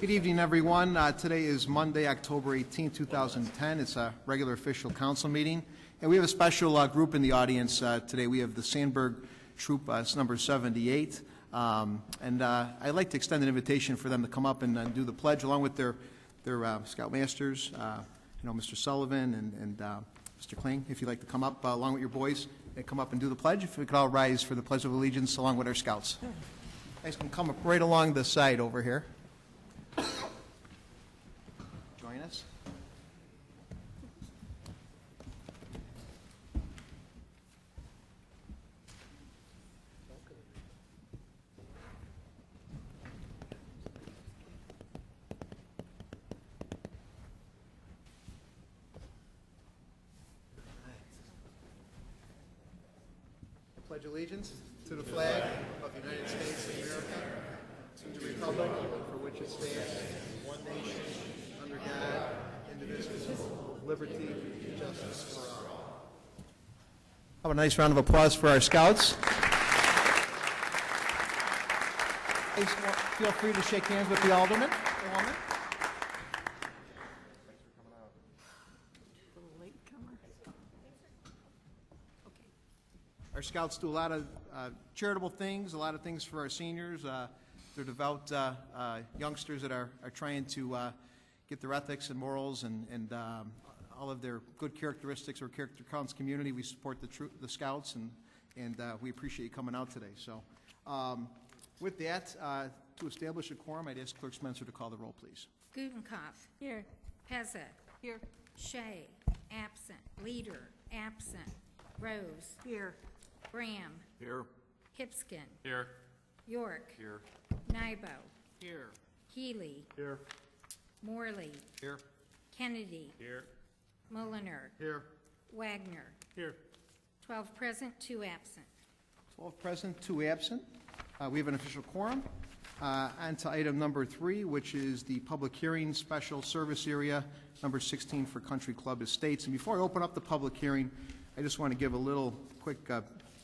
Good evening, everyone. Today is Monday, October 18, 2010. It's a regular official council meeting. And we have a special group in the audience today. We have the Sandberg Troop, number 78. I'd like to extend an invitation for them to come up and do the pledge along with their scoutmasters, Mr. Sullivan and Mr. Kling, if you'd like to come up along with your boys and come up and do the pledge. If we could all rise for the Pledge of Allegiance along with our scouts. You guys can come up right along the side over here. Join us. Pledge allegiance to the flag of the United States of America, to the republic for which it stands, one nation, under God, indivisible, with liberty and justice for all. Have a nice round of applause for our scouts. Feel free to shake hands with the alderman or woman. Our scouts do a lot of charitable things, a lot of things for our seniors. They're devout youngsters that are trying to get their ethics and morals and all of their good characteristics or character counts community. We support the scouts, and we appreciate you coming out today. So with that, to establish a quorum, I'd ask Clerk Spencer to call the roll, please. Gudenkauf. Here. Pezza. Here. Shea. Absent. Leader. Absent. Rose. Here. Graham. Here. Hipskin. Here. York. Here. Nybo. Here. Healy. Here. Morley. Here. Kennedy. Here. Mulliner. Here. Wagner. Here. 12 present, 2 absent. 12 present, 2 absent. We have an official quorum. On to item number 3, which is the public hearing special service area, number 16 for Country Club Estates. And before I open up the public hearing, I just want to give a little quick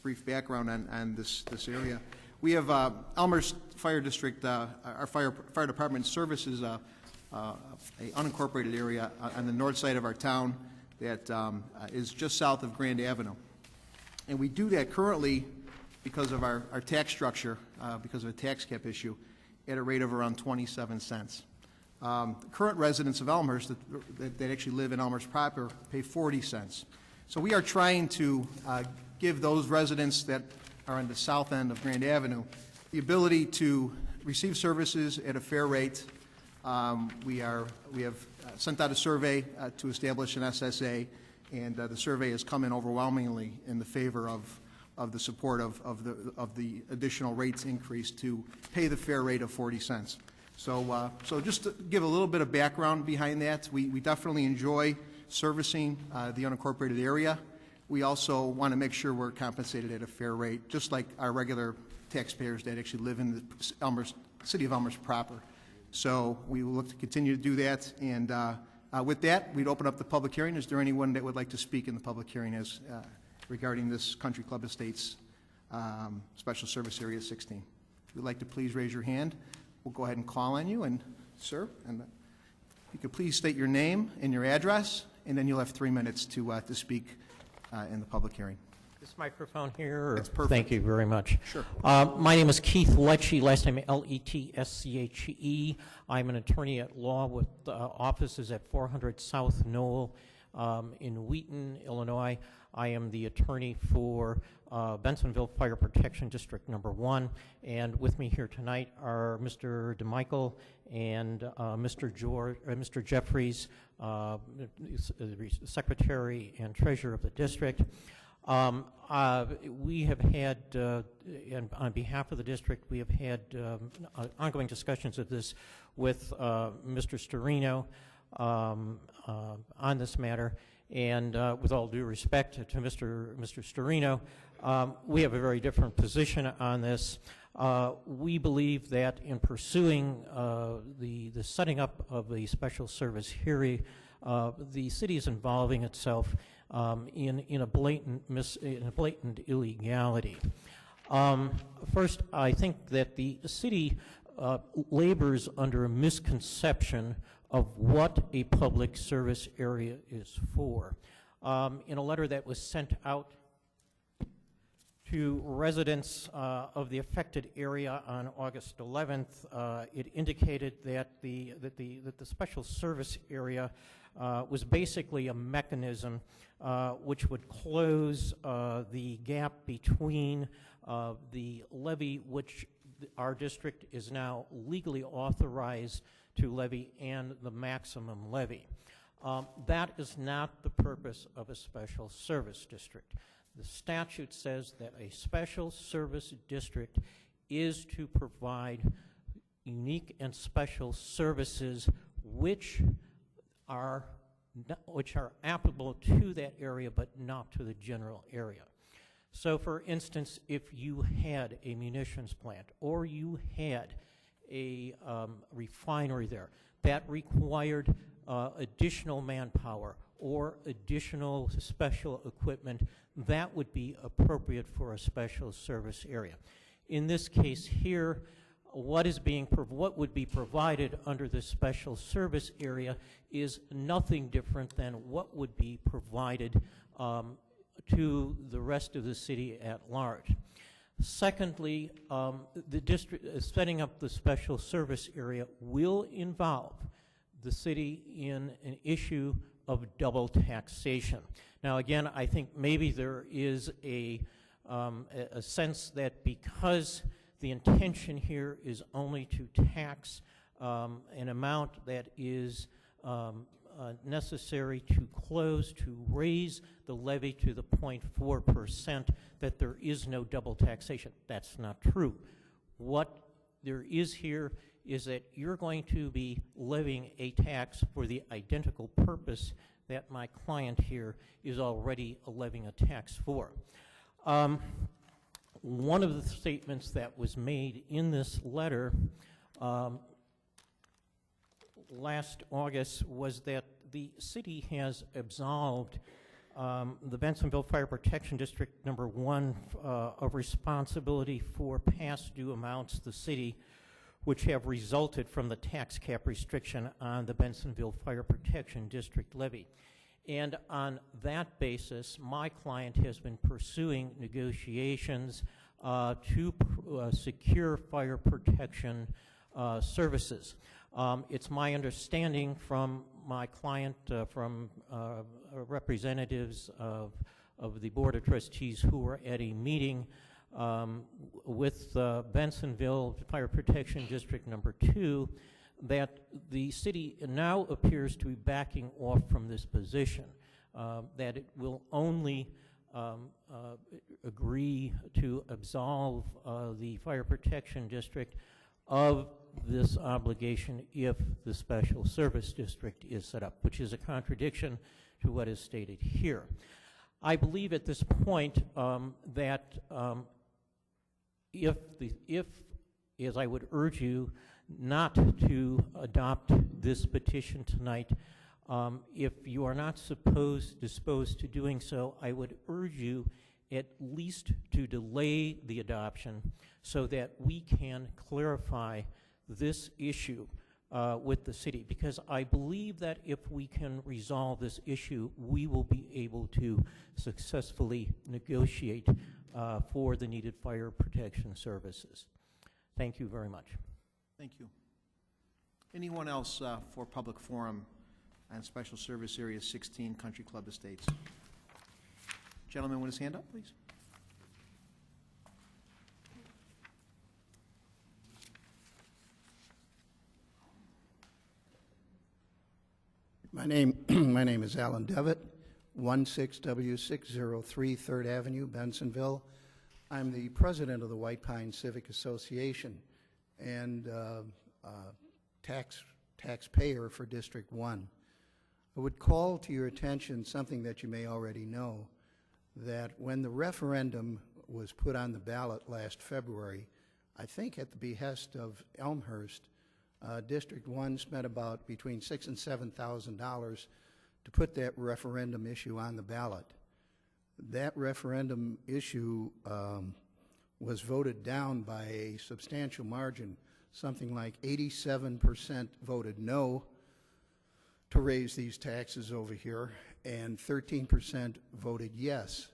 brief background on this area. We have Elmhurst Fire District, our fire department services a unincorporated area on the north side of our town that is just south of Grand Avenue. And we do that currently because of our tax structure, because of a tax cap issue, at a rate of around 27 cents. Current residents of Elmhurst that actually live in Elmhurst proper pay 40 cents. So we are trying to give those residents that are on the south end of Grand Avenue the ability to receive services at a fair rate. We have sent out a survey to establish an SSA, and the survey has come in overwhelmingly in the favor of the support of the additional rates increase to pay the fair rate of 40 cents. So just to give a little bit of background behind that, we definitely enjoy servicing the unincorporated area. We also want to make sure we're compensated at a fair rate, just like our regular taxpayers that actually live in the city of Elmhurst proper. So we will look to continue to do that. And with that, we'd open up the public hearing. Is there anyone that would like to speak in the public hearing as regarding this Country Club Estates Special Service Area 16? If you'd like to please raise your hand, we'll go ahead and call on you. And sir, and if you could please state your name and your address, and then you'll have 3 minutes to speak in the public hearing. This microphone here? It's perfect. Thank you very much. Sure. My name is Keith Lecce, last name Letsche. I'm an attorney at law with offices at 400 South Knoll in Wheaton, Illinois. I am the attorney for Bensonville Fire Protection District Number 1, and with me here tonight are Mr. DeMichael and Mr. Jeffries, Secretary and Treasurer of the district. We have had, and on behalf of the district, we have had ongoing discussions of this with Mr. Storino on this matter. And with all due respect to Mr. Storino, we have a very different position on this. We believe that in pursuing the setting up of the special service hearing, the city is involving itself in a blatant illegality. First, I think that the city labors under a misconception of what a public service area is for. In a letter that was sent out to residents of the affected area on August 11th, it indicated that the special service area was basically a mechanism which would close the gap between the levy which our district is now legally authorized to levy and the maximum levy. That is not the purpose of a special service district. The statute says that a special service district is to provide unique and special services which are applicable to that area but not to the general area. So for instance, if you had a munitions plant or you had a refinery there that required additional manpower or additional special equipment, that would be appropriate for a special service area. In this case here, what would be provided under the special service area is nothing different than what would be provided to the rest of the city at large. Secondly, the district setting up the special service area will involve the city in an issue of double taxation. Now again, I think maybe there is a sense that because the intention here is only to tax an amount that is necessary to raise the levy to the 0.4%, that there is no double taxation. That's not true. What there is here is that you're going to be levying a tax for the identical purpose that my client here is already levying a tax for. One of the statements that was made in this letter last August was that the city has absolved the Bensenville Fire Protection District number 1 of responsibility for past due amounts to the city which have resulted from the tax cap restriction on the Bensenville Fire Protection District levy. And on that basis, my client has been pursuing negotiations to secure fire protection services. It's my understanding from my client, from representatives of the Board of Trustees who were at a meeting with Bensenville Fire Protection District number 2, that the city now appears to be backing off from this position, that it will only agree to absolve the Fire Protection District of this obligation if the Special Service District is set up, which is a contradiction to what is stated here. I believe at this point that if, as I would urge you not to adopt this petition tonight, if you are not disposed to doing so, I would urge you at least to delay the adoption so that we can clarify this issue with the city, because I believe that if we can resolve this issue, we will be able to successfully negotiate for the needed fire protection services. Thank you very much. Thank you. Anyone else for public forum on Special Service Area 16 Country Club Estates? Gentleman with his hand up, please. My name is Alan Devitt, 16W603 3rd Avenue, Bensenville. I'm the president of the White Pine Civic Association and taxpayer for District 1. I would call to your attention something that you may already know, that when the referendum was put on the ballot last February, I think at the behest of Elmhurst, District 1 spent about between $6,000 and $7,000 to put that referendum issue on the ballot. That referendum issue was voted down by a substantial margin, something like 87% voted no to raise these taxes over here, and 13% voted yes.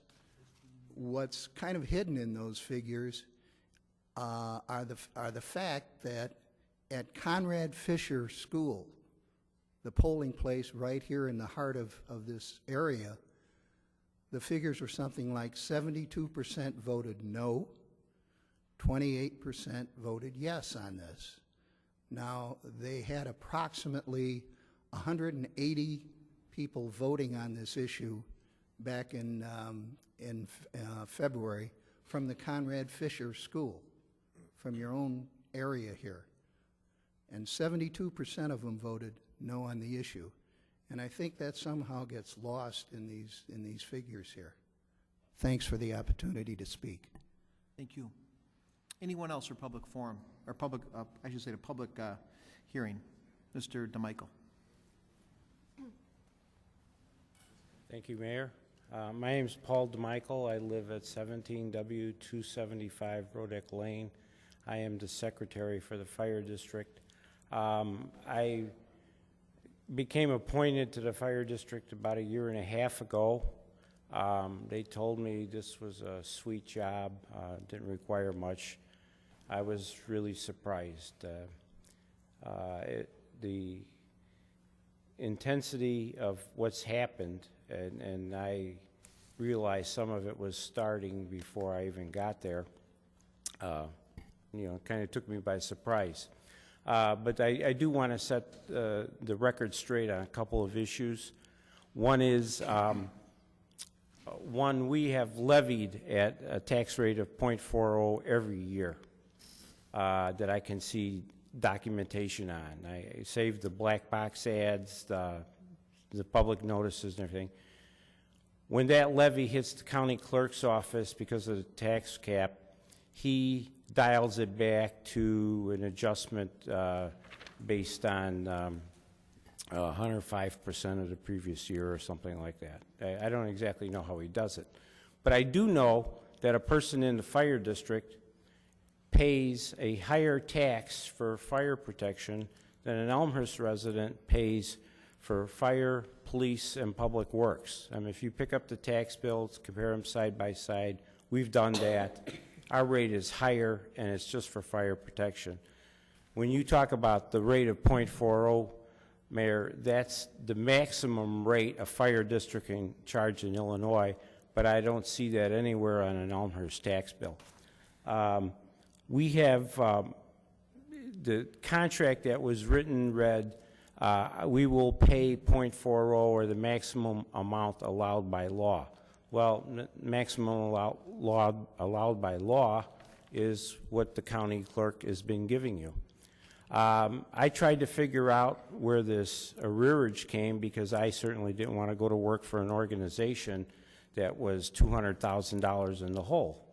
What's kind of hidden in those figures are the fact that at Conrad Fisher School, the polling place right here in the heart of this area, the figures were something like 72% voted no, 28% voted yes on this. Now, they had approximately 180 people voting on this issue back in February from the Conrad Fisher School, from your own area here. And 72% of them voted no on the issue. And I think that somehow gets lost in these figures here. Thanks for the opportunity to speak. Thank you. Anyone else for public forum, or public, I should say the public hearing? Mr. DeMichael. Thank you, Mayor. My name is Paul DeMichael. I live at 17W275 Rodeck Lane. I am the secretary for the fire district. I became appointed to the fire district about 1.5 years ago. They told me this was a sweet job, didn't require much. I was really surprised. The intensity of what's happened, and I realized some of it was starting before I even got there, you know, kind of took me by surprise. But I do want to set the record straight on a couple of issues. One is, we have levied at a tax rate of 0.40 every year that I can see documentation on. I saved the black box ads, the public notices and everything. When that levy hits the county clerk's office because of the tax cap, he dials it back to an adjustment based on 105% of the previous year or something like that. I don't exactly know how he does it. But I do know that a person in the fire district pays a higher tax for fire protection than an Elmhurst resident pays for fire, police, and public works. I mean, if you pick up the tax bills, compare them side by side, we've done that. Our rate is higher, and it's just for fire protection. When you talk about the rate of 0.40, Mayor, that's the maximum rate a fire district can charge in Illinois, but I don't see that anywhere on an Elmhurst tax bill. We have the contract that was written read, we will pay 0.40 or the maximum amount allowed by law. Well, maximum allowed by law is what the county clerk has been giving you. I tried to figure out where this arrearage came because I certainly didn't want to go to work for an organization that was $200,000 in the hole.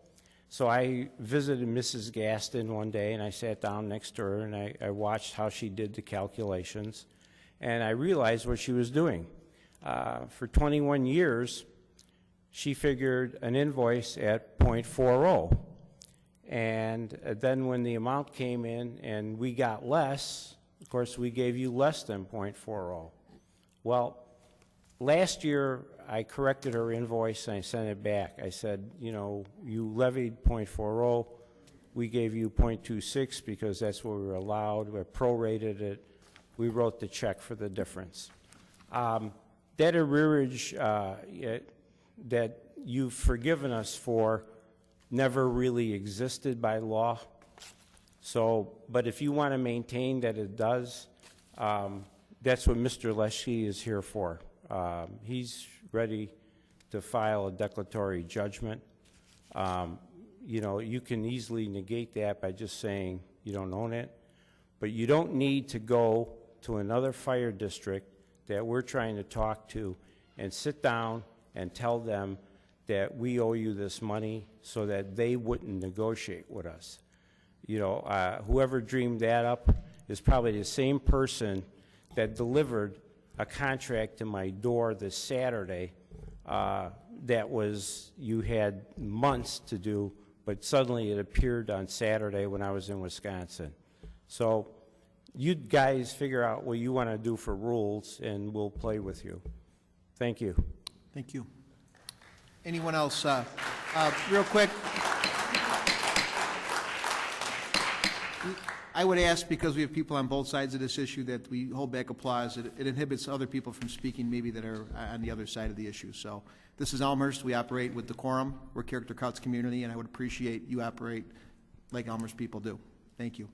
So I visited Mrs. Gaston one day, and I sat down next to her, and I watched how she did the calculations, and I realized what she was doing. For 21 years, she figured an invoice at 0.40. And then when the amount came in and we got less, of course, we gave you less than 0.40. Well, last year, I corrected her invoice and I sent it back. I said, you know, you levied 0.40. We gave you 0.26 because that's what we were allowed. We prorated it. We wrote the check for the difference. That arrearage that you've forgiven us for never really existed by law. So, but if you want to maintain that it does, that's what Mr. Leschke is here for. He's ready to file a declaratory judgment. You know, you can easily negate that by just saying you don't own it, but you don't need to go to another fire district that we're trying to talk to and sit down and tell them that we owe you this money so that they wouldn't negotiate with us. You know, whoever dreamed that up is probably the same person that delivered a contract to my door this Saturday that was, you had months to do, but suddenly it appeared on Saturday when I was in Wisconsin. So you guys figure out what you want to do for rules, and we'll play with you. Thank you. Thank you. Anyone else? Real quick. I would ask, because we have people on both sides of this issue, that we hold back applause. It inhibits other people from speaking maybe that are on the other side of the issue. So this is Elmhurst. We operate with decorum. We're a character counts community, and I would appreciate you operate like Elmhurst people do. Thank you.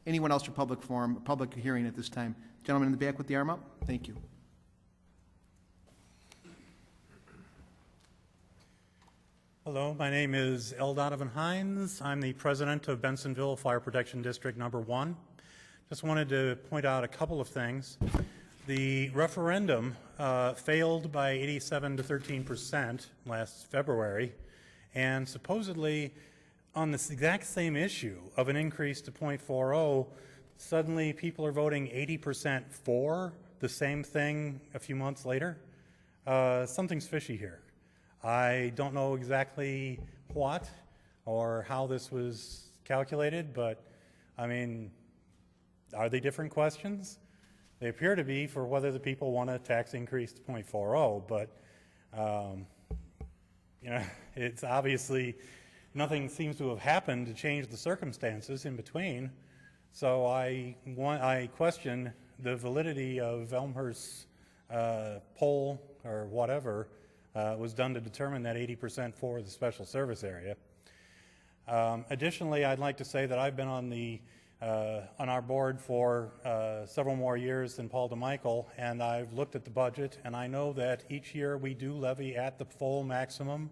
Anyone else for public forum, public hearing at this time? Gentleman in the back with the arm up. Thank you. Hello, my name is L. Donovan Hines. I'm the president of Bensonville Fire Protection District Number 1. Just wanted to point out a couple of things. The referendum failed by 87 to 13% last February, and supposedly on this exact same issue of an increase to .40, suddenly people are voting 80% for the same thing a few months later. Something's fishy here. I don't know exactly what or how this was calculated, but I mean, are they different questions? They appear to be for whether the people want a tax increase to .40, but you know, it's obviously nothing seems to have happened to change the circumstances in between. So I question the validity of Elmhurst's poll or whatever was done to determine that 80% for the special service area. Additionally, I'd like to say that I've been on our board for several more years than Paul DeMichael, and I've looked at the budget, and I know that each year we do levy at the full maximum,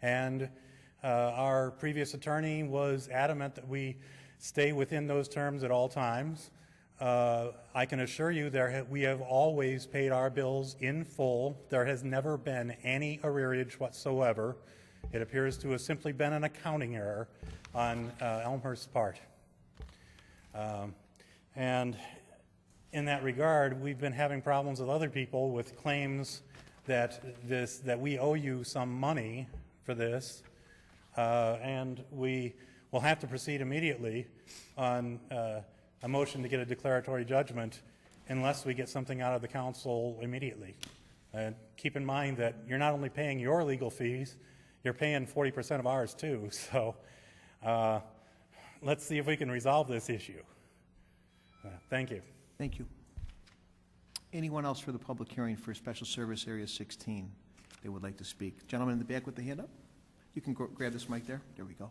and our previous attorney was adamant that we stay within those terms at all times. I can assure you we have always paid our bills in full. There has never been any arrearage whatsoever. It appears to have simply been an accounting error on Elmhurst's part. And in that regard, we've been having problems with other people with claims that we owe you some money for this, and we will have to proceed immediately on a motion to get a declaratory judgment unless we get something out of the council immediately. And keep in mind that you're not only paying your legal fees, you're paying 40% of ours too. So let's see if we can resolve this issue. Thank you. Thank you. Anyone else for the public hearing for Special Service Area 16 that would like to speak? Gentleman in the back with the hand up. You can grab this mic there. There we go.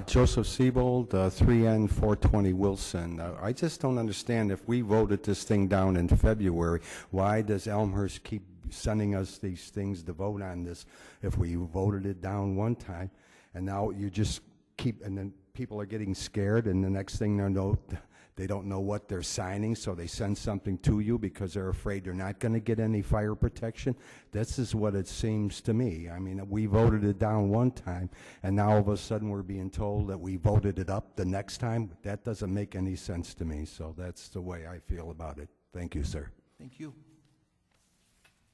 Joseph Siebold, 3N 420 Wilson. I just don't understand, if we voted this thing down in February, why does Elmhurst keep sending us these things to vote on this if we voted it down one time, and now you just keep, and then people are getting scared, and the next thing they don't know what they're signing, so they send something to you because they're afraid they're not going to get any fire protection. This is what it seems to me. I mean, we voted it down one time, and now all of a sudden we're being told that we voted it up the next time. That doesn't make any sense to me, so that's the way I feel about it. Thank you, sir. Thank you.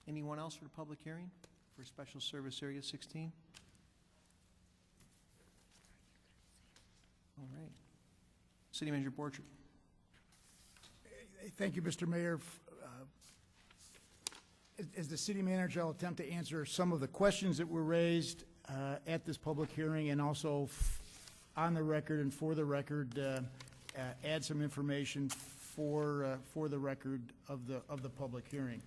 Anyone else for the public hearing for Special Service Area 16? All right. City Manager Borchert. Thank you, Mr. Mayor. As the city manager, I'll attempt to answer some of the questions that were raised at this public hearing, and also on the record and for the record, add some information for the record of the public hearing.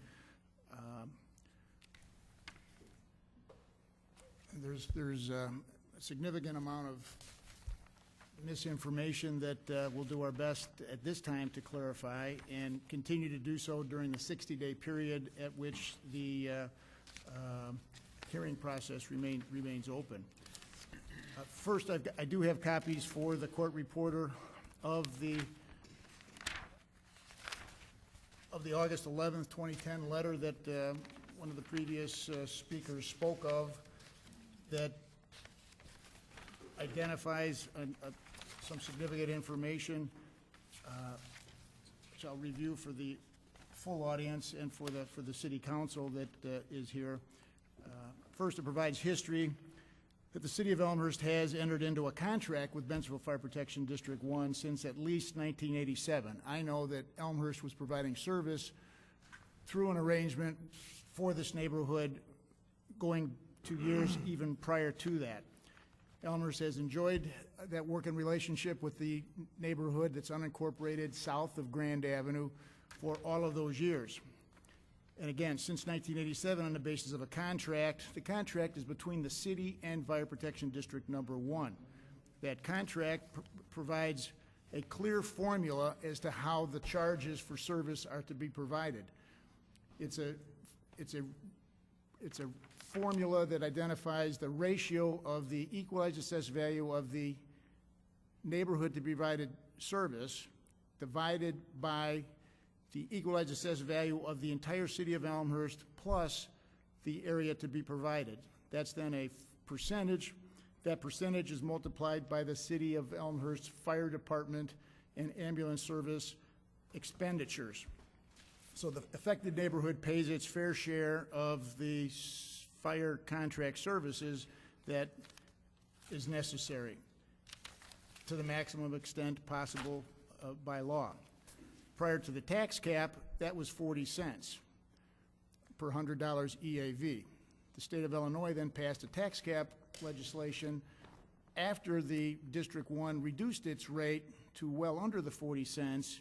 There's a significant amount of misinformation that we'll do our best at this time to clarify, and continue to do so during the 60-day period at which the hearing process remains open. First, I do have copies for the court reporter of the August 11th, 2010 letter that one of the previous speakers spoke of, that identifies some significant information, which I'll review for the full audience and for the city council that is here. First, it provides history that the City of Elmhurst has entered into a contract with Bensenville Fire Protection District 1 since at least 1987. I know that Elmhurst was providing service through an arrangement for this neighborhood going to years even prior to that. Elmhurst has enjoyed that working relationship with the neighborhood that's unincorporated south of Grand Avenue for all of those years. And again, since 1987, on the basis of a contract, the contract is between the city and Fire Protection District Number 1. That contract provides a clear formula as to how the charges for service are to be provided. It's a formula that identifies the ratio of the equalized assessed value of the neighborhood to be provided service divided by the equalized assessed value of the entire city of Elmhurst plus the area to be provided. That's then a percentage. That percentage is multiplied by the city of Elmhurst Fire Department and ambulance service expenditures. So the affected neighborhood pays its fair share of the fire contract services that is necessary to the maximum extent possible by law. Prior to the tax cap, that was 40 cents per $100 EAV. The state of Illinois then passed a tax cap legislation after the District 1 reduced its rate to well under the 40 cents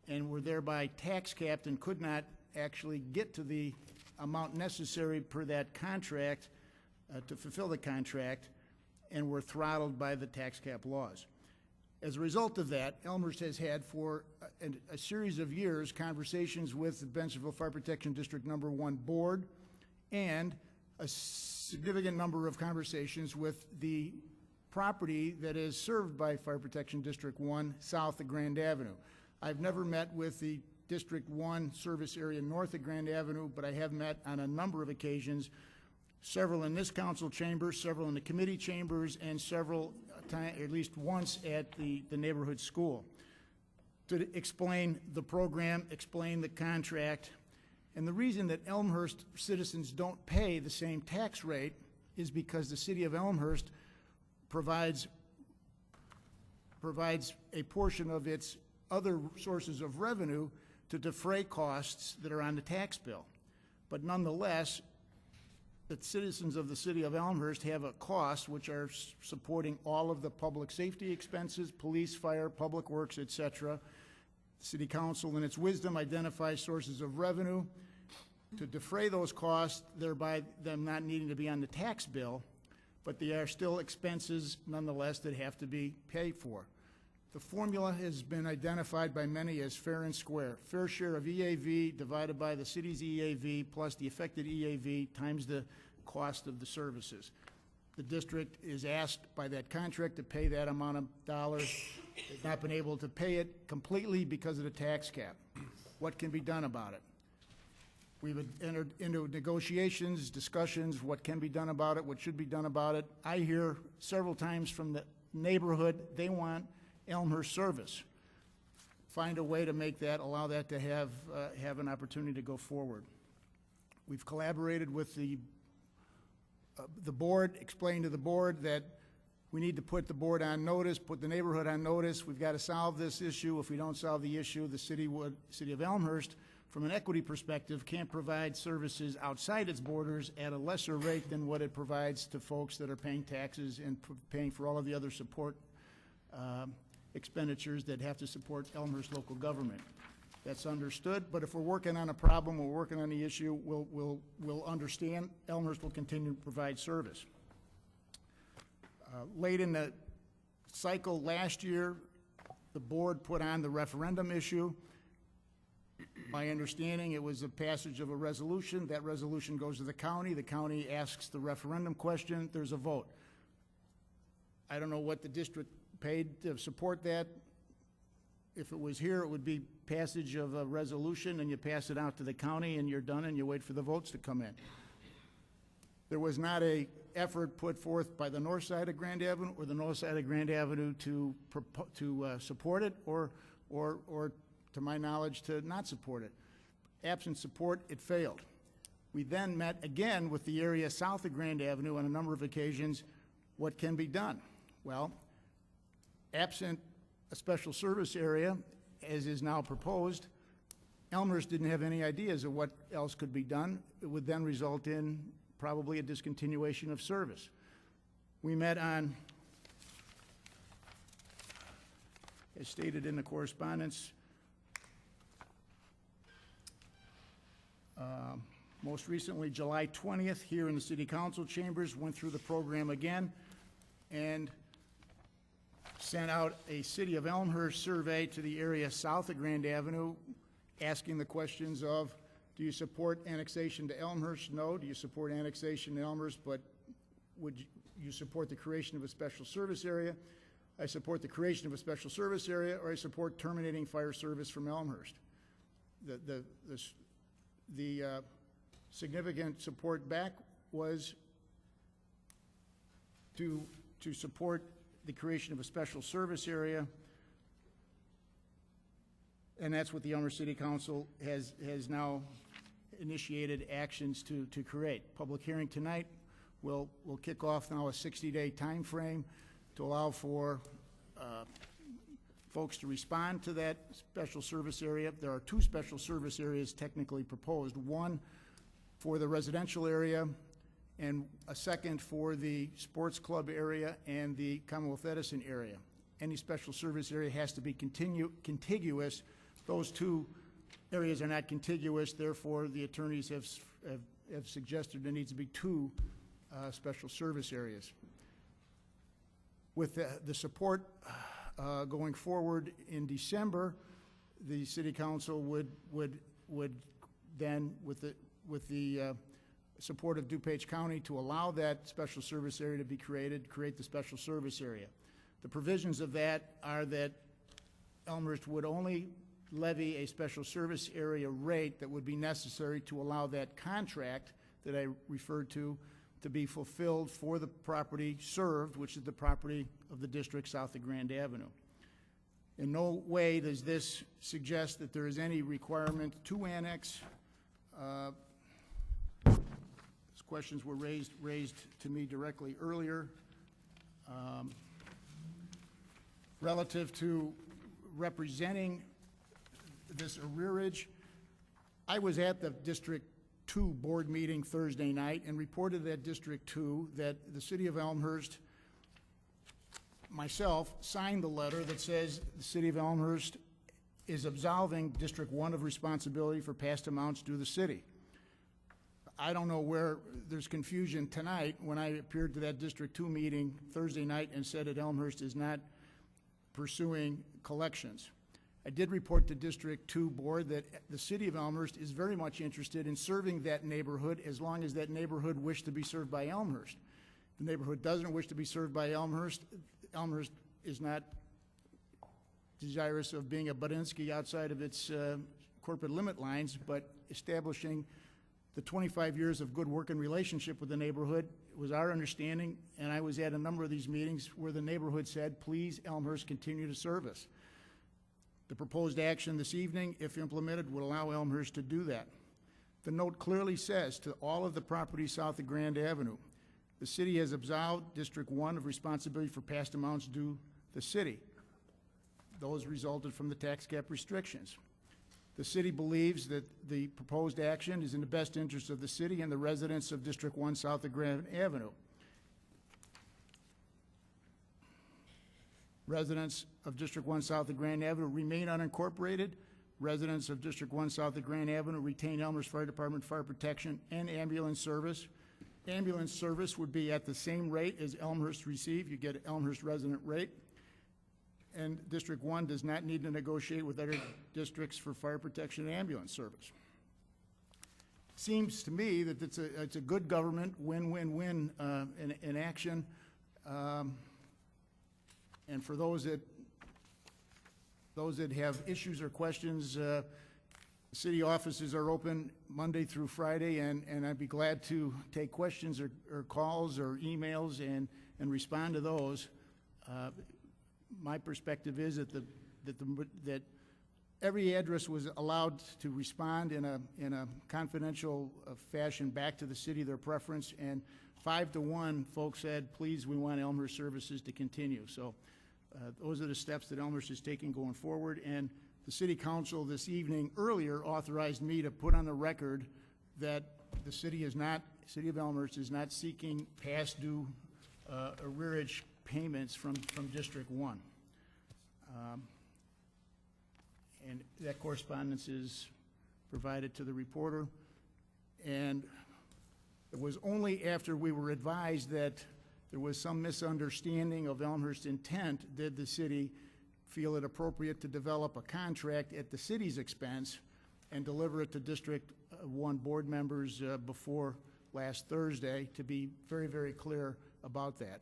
and were thereby tax capped and could not actually get to the amount necessary per that contract to fulfill the contract, and were throttled by the tax cap laws. As a result of that, Elmhurst has had for a series of years conversations with the Bensenville Fire Protection District Number 1 board and a significant number of conversations with the property that is served by Fire Protection District 1 south of Grand Avenue. I've never met with the District 1 service area north of Grand Avenue, but I have met on a number of occasions, several in this council chamber, several in the committee chambers, and several at least once at the neighborhood school to explain the program, explain the contract. And the reason that Elmhurst citizens don't pay the same tax rate is because the city of Elmhurst provides a portion of its other sources of revenue to defray costs that are on the tax bill. But nonetheless, the citizens of the city of Elmhurst have a cost which are supporting all of the public safety expenses, police, fire, public works, etc. City Council, in its wisdom, identifies sources of revenue to defray those costs, thereby them not needing to be on the tax bill, but they are still expenses nonetheless that have to be paid for. The formula has been identified by many as fair and square. Fair share of EAV divided by the city's EAV plus the affected EAV times the cost of the services. The district is asked by that contract to pay that amount of dollars. They've not been able to pay it completely because of the tax cap. What can be done about it? We've entered into negotiations, discussions, what can be done about it, what should be done about it. I hear several times from the neighborhood they want Elmhurst service. Find a way to make that, allow that to have an opportunity to go forward. We've collaborated with the board, explained to the board that we need to put the board on notice, put the neighborhood on notice. We've got to solve this issue. If we don't solve the issue, the city of Elmhurst, from an equity perspective, can't provide services outside its borders at a lesser rate than what it provides to folks that are paying taxes and paying for all of the other support expenditures that have to support Elmhurst local government. That's understood, but if we're working on a problem, we're working on the issue, we'll understand. Elmhurst will continue to provide service. Late in the cycle last year, the board put on the referendum issue. My understanding, it was a passage of a resolution. That resolution goes to the county asks the referendum question, there's a vote. I don't know what the district paid to support that. If it was here, it would be passage of a resolution and you pass it out to the county and you're done and you wait for the votes to come in. There was not a effort put forth by the north side of Grand Avenue or the north side of Grand Avenue to support it or to my knowledge to not support it. Absent support, it failed. We then met again with the area south of Grand Avenue on a number of occasions what can be done? Well, absent a special service area, as is now proposed, Elmhurst didn't have any ideas of what else could be done. It would then result in probably a discontinuation of service. We met on, as stated in the correspondence, most recently July 20th here in the City Council chambers, went through the program again and sent out a City of Elmhurst survey to the area south of Grand Avenue, asking the questions of, do you support annexation to Elmhurst? No. Do you support annexation to Elmhurst, but would you support the creation of a special service area? I support the creation of a special service area, or I support terminating fire service from Elmhurst. The significant support back was to support the creation of a special service area, and that's what the Elmhurst City Council has now initiated actions to create. Public hearing tonight will kick off now a 60-day time frame to allow for folks to respond to that special service area. There are 2 special service areas technically proposed, one for the residential area and a second for the sports club area and the Commonwealth Edison area. Any special service area has to be contiguous. Those 2 areas are not contiguous, therefore the attorneys have suggested there needs to be 2 special service areas. With the support going forward in December, the City Council would then, with the support of DuPage County, to allow that special service area to be created, create the special service area. The provisions of that are that Elmhurst would only levy a special service area rate that would be necessary to allow that contract that I referred to be fulfilled for the property served, which is the property of the district south of Grand Avenue. In no way does this suggest that there is any requirement to annex. These questions were raised to me directly earlier. Relative to representing this arrearage, I was at the District 2 board meeting Thursday night and reported at District 2 that the City of Elmhurst, myself, signed the letter that says the City of Elmhurst is absolving District 1 of responsibility for past amounts due the city. I don't know where there's confusion tonight when I appeared to that District 2 meeting Thursday night and said that Elmhurst is not pursuing collections. I did report to District 2 board that the City of Elmhurst is very much interested in serving that neighborhood as long as that neighborhood wished to be served by Elmhurst. If the neighborhood doesn't wish to be served by Elmhurst, Elmhurst is not desirous of being a Budinsky outside of its corporate limit lines, but establishing the 25 years of good working relationship with the neighborhood was our understanding, and I was at a number of these meetings where the neighborhood said, please, Elmhurst, continue to serve us. The proposed action this evening, if implemented, would allow Elmhurst to do that. The note clearly says to all of the properties south of Grand Avenue, the city has absolved District 1 of responsibility for past amounts due the city. Those resulted from the tax cap restrictions. The city believes that the proposed action is in the best interest of the city and the residents of District 1 south of Grand Avenue. Residents of District 1 south of Grand Avenue remain unincorporated. Residents of District 1 south of Grand Avenue retain Elmhurst Fire Department fire protection and ambulance service. Ambulance service would be at the same rate as Elmhurst received. You get an Elmhurst resident rate. And District 1 does not need to negotiate with other districts for fire protection and ambulance service. Seems to me that it's a good government win-win-win in action. And for those that have issues or questions, city offices are open Monday through Friday, and I'd be glad to take questions or calls or emails and respond to those. My perspective is that every address was allowed to respond in a confidential fashion back to the city, their preference, and 5-1, folks said, please, we want Elmhurst services to continue. So those are the steps that Elmhurst is taking going forward. And the City Council this evening earlier authorized me to put on the record that the city of Elmhurst is not seeking past due arrearage payments from District 1. And that correspondence is provided to the reporter. And it was only after we were advised that there was some misunderstanding of Elmhurst's intent did the city feel it appropriate to develop a contract at the city's expense and deliver it to District 1 board members before last Thursday, to be very, very clear about that.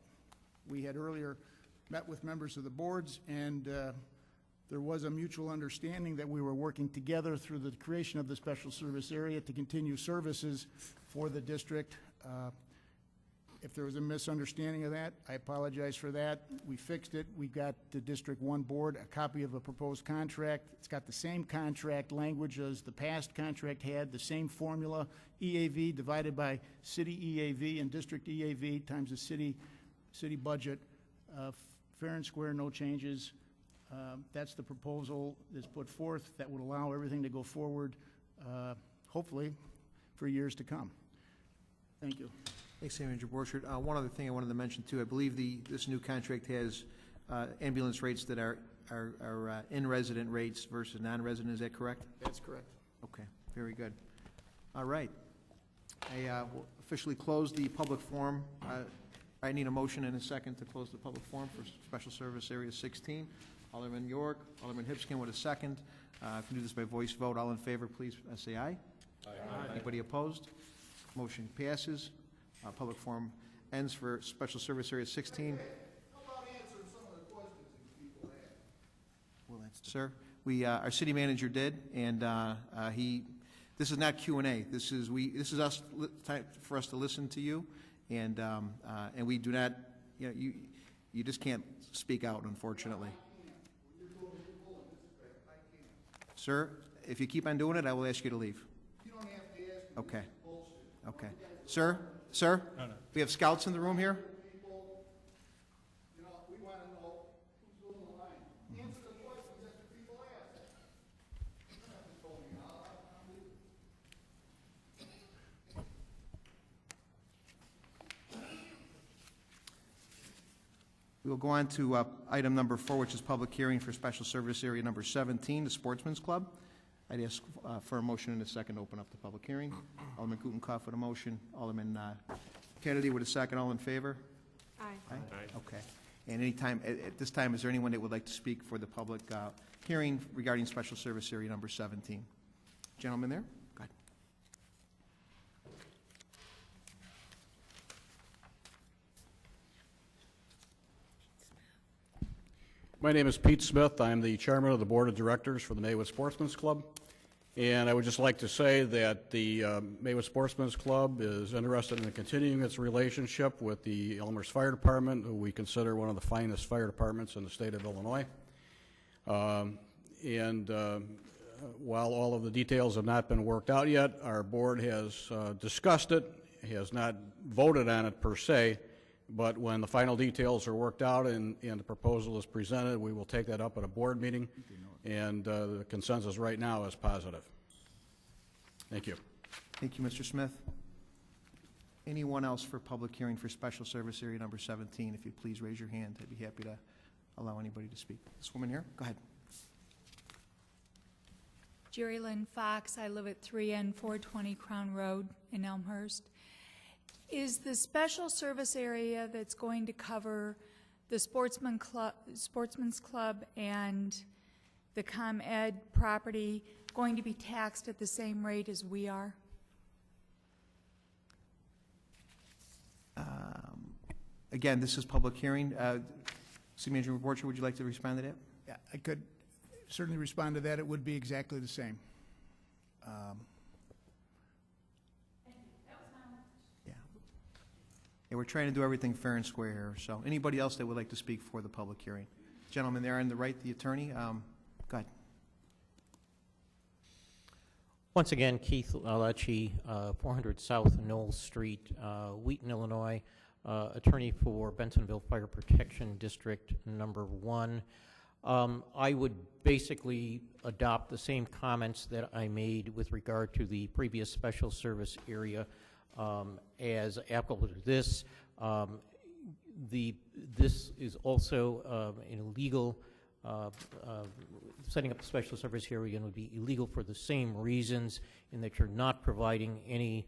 We had earlier met with members of the boards, and there was a mutual understanding that we were working together through the creation of the special service area to continue services for the district. If there was a misunderstanding of that, I apologize for that. We fixed it. We got the District 1 board a copy of a proposed contract. It's got the same contract language as the past contract had, the same formula, EAV divided by city EAV and district EAV times the city budget. Fair and square, no changes. That's the proposal that's put forth that would allow everything to go forward, hopefully, for years to come. Thank you. Thanks, Manager Borchert. One other thing I wanted to mention, too. I believe this new contract has ambulance rates that are in-resident rates versus non-resident. Is that correct? That's correct. Okay, very good. All right. I will officially close the public forum. I need a motion and a second to close the public forum for Special Service Area 16. Alderman York, Alderman Hipskin with a second. If we do this by voice vote, all in favor, please say aye. Aye. Anybody opposed? Motion passes. Public forum ends for Special Service Area 16. How about answering some of the questions that people have? Well, that's, sir, our city manager did, and this is not Q&A. This is us time for us to listen to you, and we do not, you just can't speak out, unfortunately. Sir, if you keep on doing it, I will ask you to leave. You don't have to ask me. Okay. Okay. Sir, no. We have scouts in the room here. People, we want to know who's doing the line. Answer the questions that the people ask. You don't have to tell me how. We will go on to item number 4, which is public hearing for Special Service Area number 17, the Sportsman's Club. I'd ask for a motion and a second to open up the public hearing. Alderman Gutenkopf with a motion. Alderman Kennedy with a second. All in favor? Aye. Aye. Okay. And at this time, is there anyone that would like to speak for the public hearing regarding Special Service Area number 17? Gentleman there? Go ahead. My name is Pete Smith. I'm the chairman of the board of directors for the Maywood Sportsman's Club. And I would just like to say that the Maywood Sportsman's Club is interested in continuing its relationship with the Elmhurst Fire Department, who we consider one of the finest fire departments in the state of Illinois. While all of the details have not been worked out yet, our board has discussed it, has not voted on it per se, but when the final details are worked out and the proposal is presented, we will take that up at a board meeting, and the consensus right now is positive. Thank you. Thank you, Mr. Smith. Anyone else for public hearing for Special Service Area number 17? If you please raise your hand, I'd be happy to allow anybody to speak. This woman here, go ahead. Jerry Lynn Fox. I live at 3N 420 Crown Road in Elmhurst. Is the special service area that's going to cover the Sportsman's Club and the ComEd property going to be taxed at the same rate as we are? Again, this is public hearing. City Manager Borchert, would you like to respond to that? Yeah, I could certainly respond to that. It would be exactly the same. Yeah, we're trying to do everything fair and square here. So anybody else that would like to speak for the public hearing? Gentleman there on the right, the attorney. Go ahead. Once again, Keith Lecce, 400 South Knoll Street, Wheaton, Illinois, attorney for Bensenville Fire Protection District Number 1. I would basically adopt the same comments that I made with regard to the previous special service area as applicable to this. This is also an illegal, setting up a special service area would be illegal for the same reasons, in that you're not providing any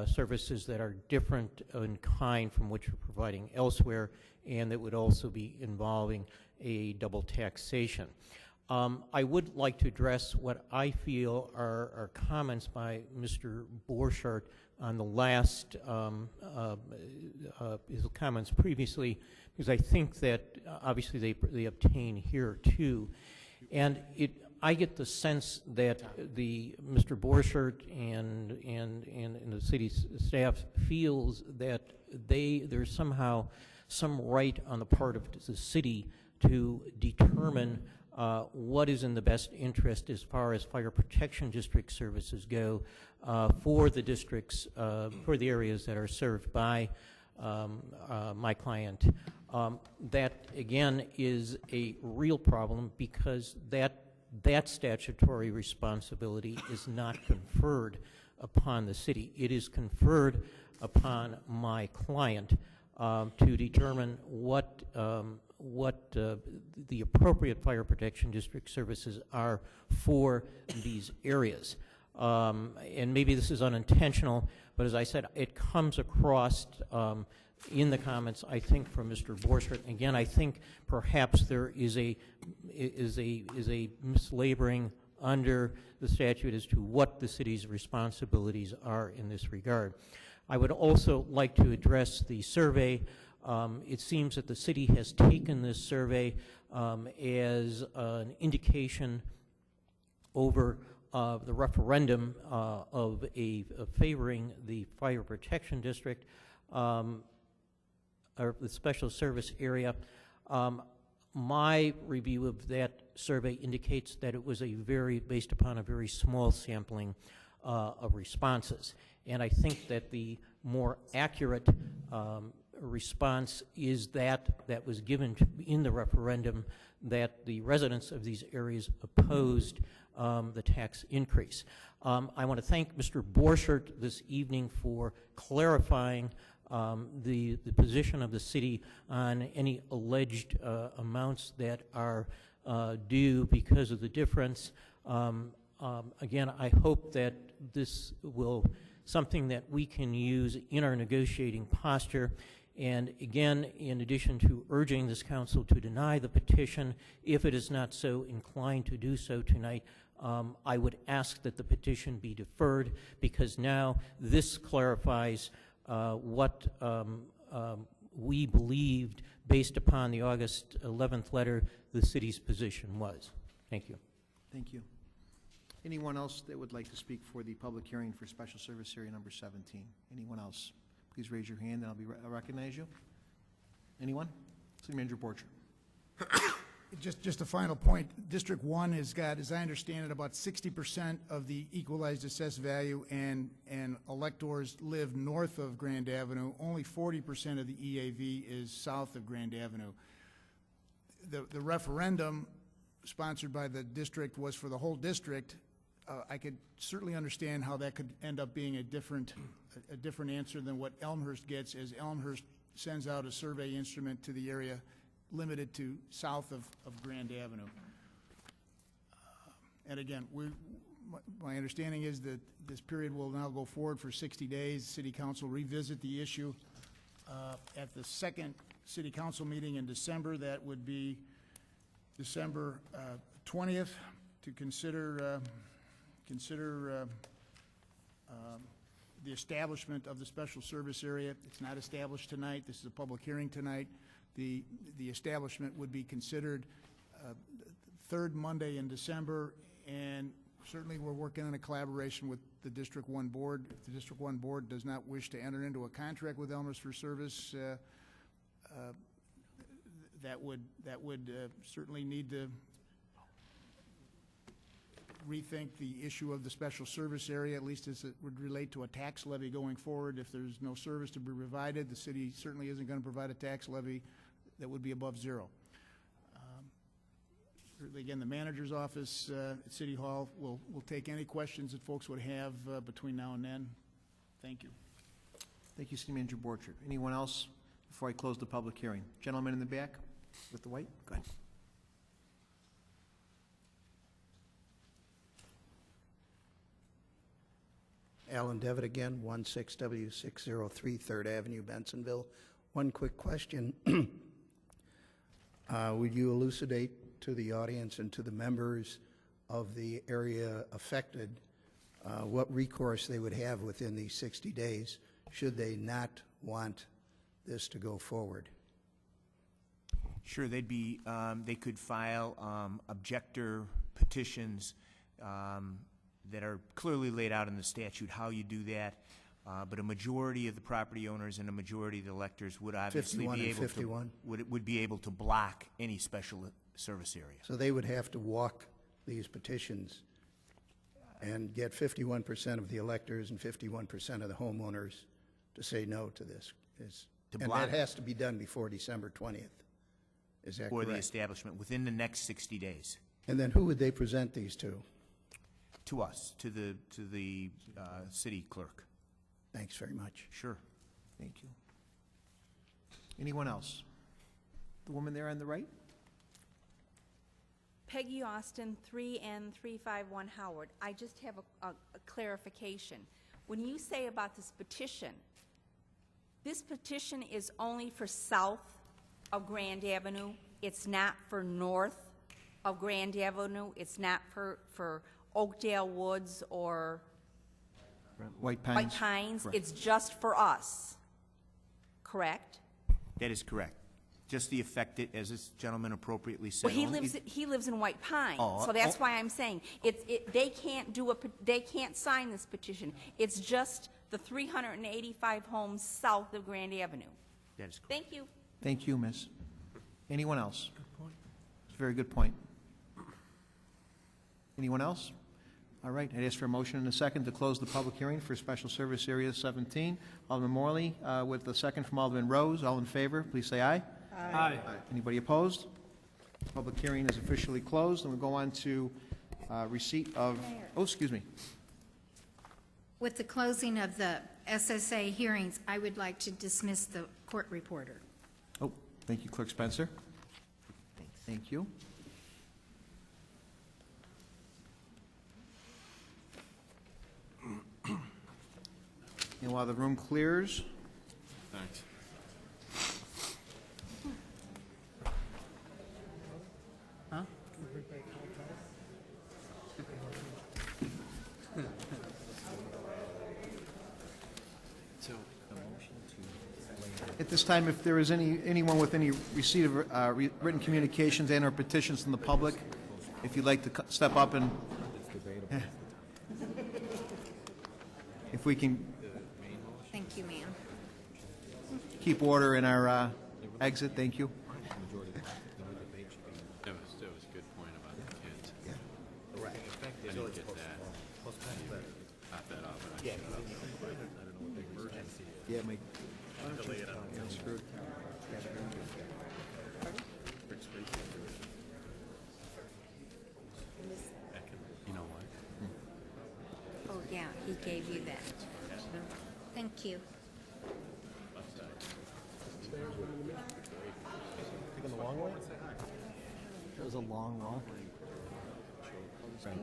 services that are different in kind from what you're providing elsewhere, and that would also be involving a double taxation. I would like to address what I feel are comments by Mr. Borchardt on the last his comments previously, because I think that obviously they obtain here too, and I get the sense that Mr. Borchardt and the city's staff feels that there's somehow some right on the part of the city to determine what is in the best interest as far as fire protection district services go for the districts, for the areas that are served by my client. That, again, is a real problem, because that statutory responsibility is not conferred upon the city. It is conferred upon my client to determine what the appropriate fire protection district services are for these areas. And maybe this is unintentional, but as I said, it comes across in the comments, I think, from Mr. Borchardt. Again, I think perhaps there is a mislabeling under the statute as to what the city's responsibilities are in this regard. I would also like to address the survey. It seems that the city has taken this survey as an indication over the referendum of favoring the fire protection district or the special service area. My review of that survey indicates that it was based upon a very small sampling of responses. And I think that the more accurate response is that was given in the referendum, that the residents of these areas opposed the tax increase. I want to thank Mr. Borchardt this evening for clarifying the position of the city on any alleged amounts that are due because of the difference. Again, I hope that this will something that we can use in our negotiating posture. And again, in addition to urging this council to deny the petition, if it is not so inclined to do so tonight, I would ask that the petition be deferred, because now this clarifies what we believed, based upon the August 11th letter, the city's position was. Thank you. Thank you. Anyone else that would like to speak for the public hearing for Special Service Area Number 17? Anyone else? Please raise your hand, and I'll recognize you. Anyone? City Manager Borchardt. Just a final point. District 1 has got, as I understand it, about 60% of the equalized assessed value, and electors live north of Grand Avenue. Only 40% of the EAV is south of Grand Avenue. The referendum sponsored by the district was for the whole district. I could certainly understand how that could end up being a different answer than what Elmhurst gets, as Elmhurst sends out a survey instrument to the area limited to south of Grand Avenue. And again, my understanding is that this period will now go forward for 60 days. City Council revisit the issue at the second City Council meeting in December. That would be December 20th, to consider the establishment of the special service area. It's not established tonight. This is a public hearing tonight. The establishment would be considered third Monday in December, and certainly we're working on a collaboration with the District 1 Board. If the District 1 Board does not wish to enter into a contract with Elmhurst for service, that would certainly need to rethink the issue of the special service area, at least as it would relate to a tax levy going forward. If there's no service to be provided, the city certainly isn't going to provide a tax levy that would be above zero. Again, the manager's office at City Hall will take any questions that folks would have between now and then. Thank you. Thank you, City Manager Borchert. Anyone else before I close the public hearing? Gentleman in the back with the white? Go ahead. Alan Devitt again, 16W603 3rd Avenue, Bensonville. One quick question. Would you elucidate to the audience and to the members of the area affected what recourse they would have within these 60 days should they not want this to go forward? Sure, they'd be, they could file objector petitions that are clearly laid out in the statute how you do that. But a majority of the property owners and a majority of the electors would obviously be able to would be able to block any special service area. So they would have to walk these petitions and get 51% of the electors and 51% of the homeowners to say no to this. And that has to be done before December 20th. Is that correct? For the establishment within the next 60 days. And then who would they present these to? To us, to the city clerk. Thanks very much. Sure. Thank you. Anyone else? The woman there on the right? Peggy Austin, 3N351 Howard. I just have a clarification. When you say about this petition is only for south of Grand Avenue. It's not for north of Grand Avenue. It's not for Oakdale Woods or White Pines. White Pines. Correct. It's just for us, correct? That is correct. Just the affected, as this gentleman appropriately said. Well, he lives in White Pines, Oh, so that's why I'm saying they can't sign this petition. It's just the 385 homes south of Grand Avenue. That is correct. Thank you. Thank you, miss. Anyone else? Good point. It's a very good point. Anyone else? All right, I'd ask for a motion and a second to close the public hearing for Special Service Area 17. Alderman Morley with the second from Alderman Rose. All in favor, please say aye. Aye. Anybody opposed? Public hearing is officially closed, and we'll go on to receipt of, oh, excuse me. With the closing of the SSA hearings, I would like to dismiss the court reporter. Oh, thank you, Clerk Spencer. Thank you. And while the room clears. Thanks. Huh? At this time, if there is anyone with any receipt of written communications and/or petitions from the public, if you'd like to step up and, if we can Thank you, ma'am. keep order in our exit, thank you. That was a good point about the kids. Yeah. Right. I didn't get that. Pop that off and I shut up. I don't know what the emergency is. Yeah, my Delay it on the screwed. You know what? Oh, yeah, he gave you that. Thank you. Taking the long way? It was a long walk. Right.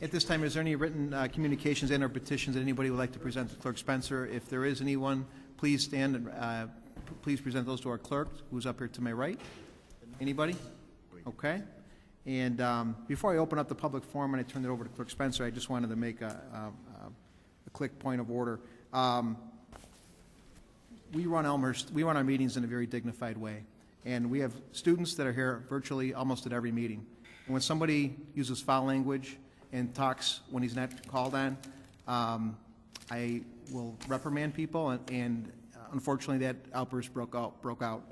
At this time, is there any written communications and/or petitions that anybody would like to present to Clerk Spencer? If there is anyone, please stand and please present those to our clerk, who's up here to my right. Anybody? Okay. And before I open up the public forum and I turn it over to Clerk Spencer, I just wanted to make a quick point of order. we run Elmhurst, we run our meetings in a very dignified way. And we have students that are here virtually almost at every meeting. And when somebody uses foul language and talks when he's not called on, I will reprimand people, and unfortunately that outburst broke out.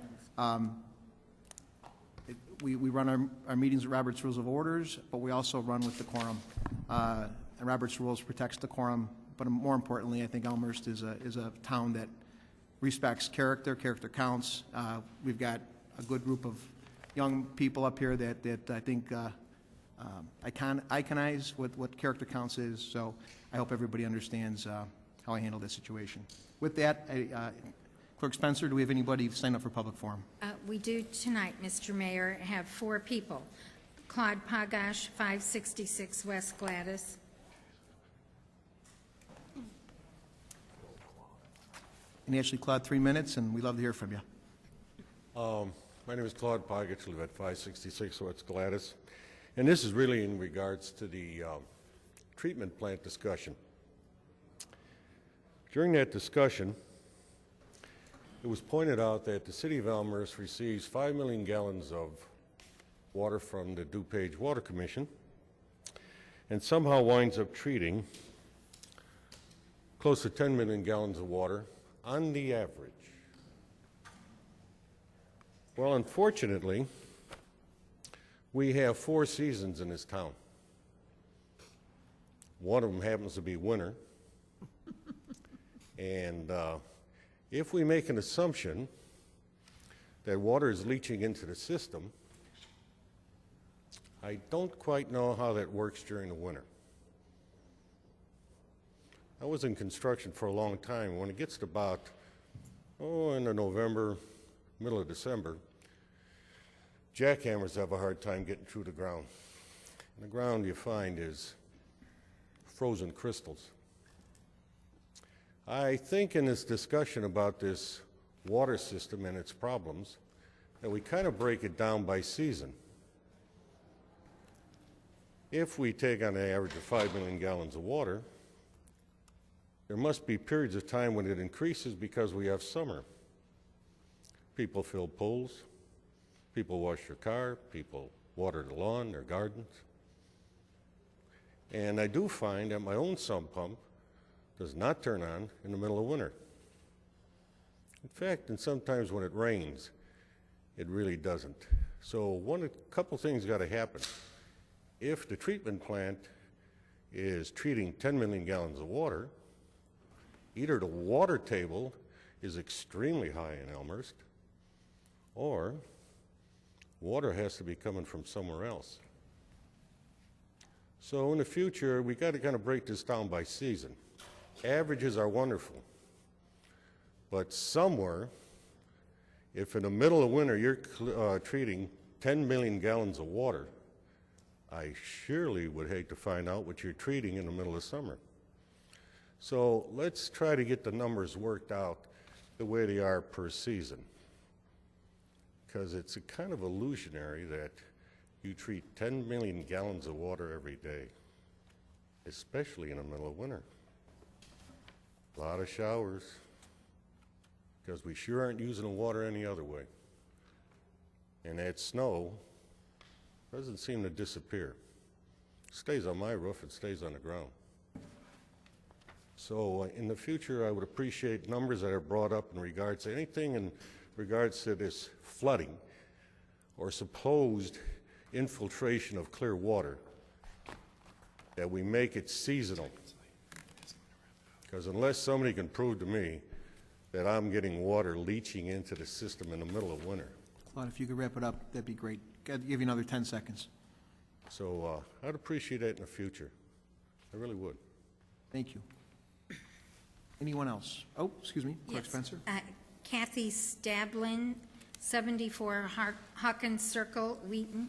We run our meetings with Robert's Rules of Orders, but we also run with decorum. And Robert's Rules protects decorum, but more importantly, I think Elmhurst is a town that respects character. Character counts. We've got a good group of young people up here that I think iconize what character counts is. So I hope everybody understands how I handle this situation. With that, Clerk Spencer, do we have anybody sign up for public forum? We do tonight, Mr. Mayor, have 4 people. Claude Pagash, 566 West Gladys. And actually, Claude, 3 minutes, and we'd love to hear from you. My name is Claude Pagash, live at 566 West Gladys. And this is really in regards to the treatment plant discussion. During that discussion, it was pointed out that the city of Elmhurst receives 5 million gallons of water from the DuPage Water Commission and somehow winds up treating close to 10 million gallons of water on the average. Well, unfortunately, we have 4 seasons in this town. One of them happens to be winter. And if we make an assumption that water is leaching into the system, I don't quite know how that works during the winter. I was in construction for a long time. When it gets to about, into November, middle of December, jackhammers have a hard time getting through the ground. And the ground you find is frozen crystals. I think in this discussion about this water system and its problems that we kind of break it down by season. If we take on an average of 5 million gallons of water, there must be periods of time when it increases because we have summer. People fill pools, people wash their car, people water the lawn, their gardens. And I do find that my own sump pump does not turn on in the middle of winter. In fact, and sometimes when it rains, it really doesn't. So a couple things got to happen. If the treatment plant is treating 10 million gallons of water, either the water table is extremely high in Elmhurst, or water has to be coming from somewhere else. So in the future, we got to kind of break this down by season. Averages are wonderful, but somewhere, if in the middle of winter you're treating 10 million gallons of water, I surely would hate to find out what you're treating in the middle of summer. So let's try to get the numbers worked out the way they are per season, because it's a kind of illusionary that you treat 10 million gallons of water every day, especially in the middle of winter. A lot of showers, because we sure aren't using the water any other way. And that snow doesn't seem to disappear. It stays on my roof, it stays on the ground. So in the future, I would appreciate numbers that are brought up in regards to anything in regards to this flooding or supposed infiltration of clear water, that we make it seasonal. Because unless somebody can prove to me that I'm getting water leaching into the system in the middle of winter. Claude, if you could wrap it up, that'd be great. I'd give you another 10 seconds. So I'd appreciate that in the future. I really would. Thank you. Anyone else? Oh, excuse me, Clerk Yes. Spencer. Kathy Stablin, 74 Hawkins Circle, Wheaton.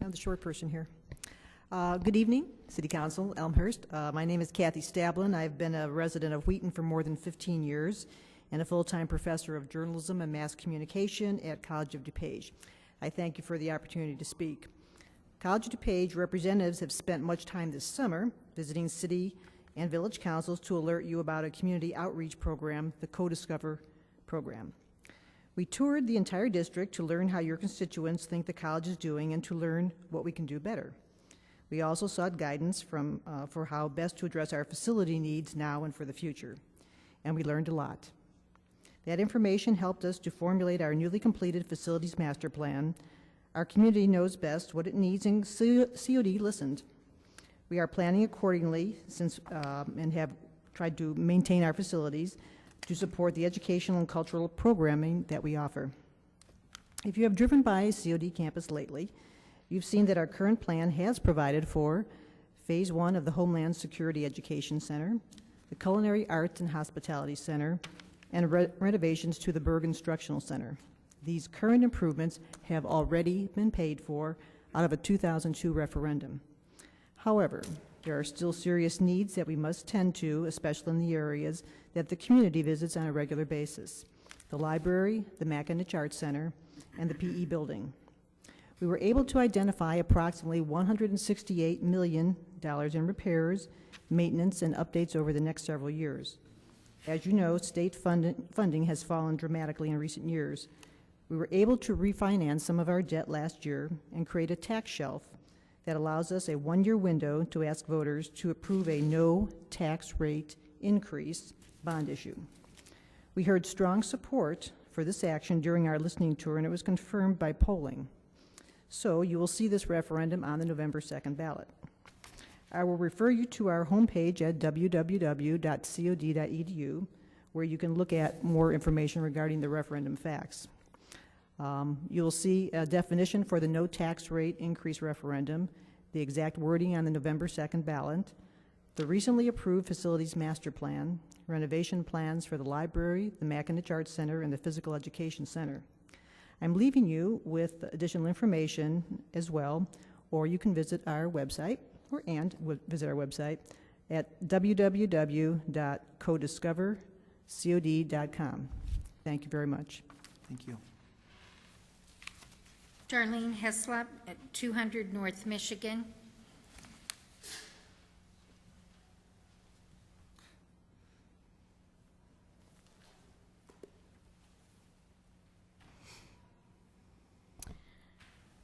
I'm the short person here. Good evening, City Council, Elmhurst. My name is Kathy Stablin. I've been a resident of Wheaton for more than 15 years and a full-time professor of journalism and mass communication at College of DuPage. I thank you for the opportunity to speak. College of DuPage representatives have spent much time this summer visiting city and village councils to alert you about a community outreach program, the Co-Discover program. We toured the entire district to learn how your constituents think the college is doing and to learn what we can do better. We also sought guidance for how best to address our facility needs now and for the future, and we learned a lot. That information helped us to formulate our newly completed facilities master plan. Our community knows best what it needs, and COD listened. We are planning accordingly and have tried to maintain our facilities to support the educational and cultural programming that we offer. If you have driven by COD campus lately, you've seen that our current plan has provided for Phase 1 of the Homeland Security Education Center, the Culinary Arts and Hospitality Center, and renovations to the Berg Instructional Center. These current improvements have already been paid for out of a 2002 referendum. However, there are still serious needs that we must tend to, especially in the areas that the community visits on a regular basis: the library, the McInich Arts Center, and the PE building. We were able to identify approximately $168 million in repairs, maintenance, and updates over the next several years. As you know, state funding has fallen dramatically in recent years. We were able to refinance some of our debt last year and create a tax shelf that allows us a one-year window to ask voters to approve a no tax rate increase bond issue. We heard strong support for this action during our listening tour, and it was confirmed by polling. So you will see this referendum on the November 2nd ballot. I will refer you to our homepage at www.cod.edu, where you can look at more information regarding the referendum facts. You'll see a definition for the no tax rate increase referendum, the exact wording on the November 2nd ballot, the recently approved facilities master plan, renovation plans for the library, the McInich Arts Center, and the Physical Education Center. I'm leaving you with additional information as well, or you can visit our website, visit our website at www.codiscovercod.com. Thank you very much. Thank you. Darlene Heslop at 200 North Michigan.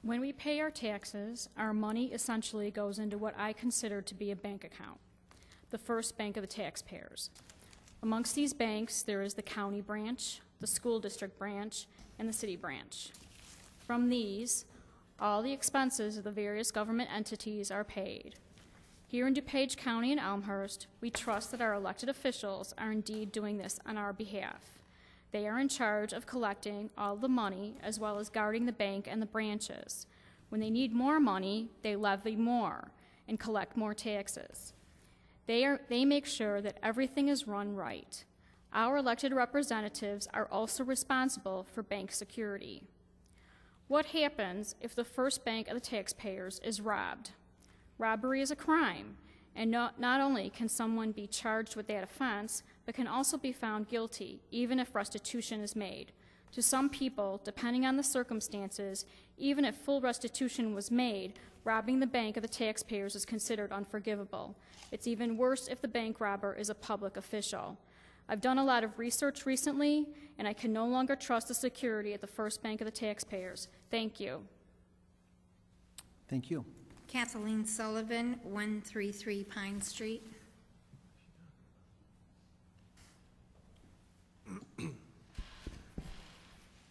When we pay our taxes, our money essentially goes into what I consider to be a bank account, the first bank of the taxpayers. Amongst these banks, there is the county branch, the school district branch, and the city branch. From these, all the expenses of the various government entities are paid. Here in DuPage County and Elmhurst, we trust that our elected officials are indeed doing this on our behalf. They are in charge of collecting all the money as well as guarding the bank and the branches. When they need more money, they levy more and collect more taxes. They make sure that everything is run right. Our elected representatives are also responsible for bank security. What happens if the first bank of the taxpayers is robbed? Robbery is a crime, and not only can someone be charged with that offense, but can also be found guilty, even if restitution is made. To some people, depending on the circumstances, even if full restitution was made, robbing the bank of the taxpayers is considered unforgivable. It's even worse if the bank robber is a public official. I've done a lot of research recently, and I can no longer trust the security at the first bank of the taxpayers. Thank you. Thank you. Kathleen Sullivan, 133 Pine Street.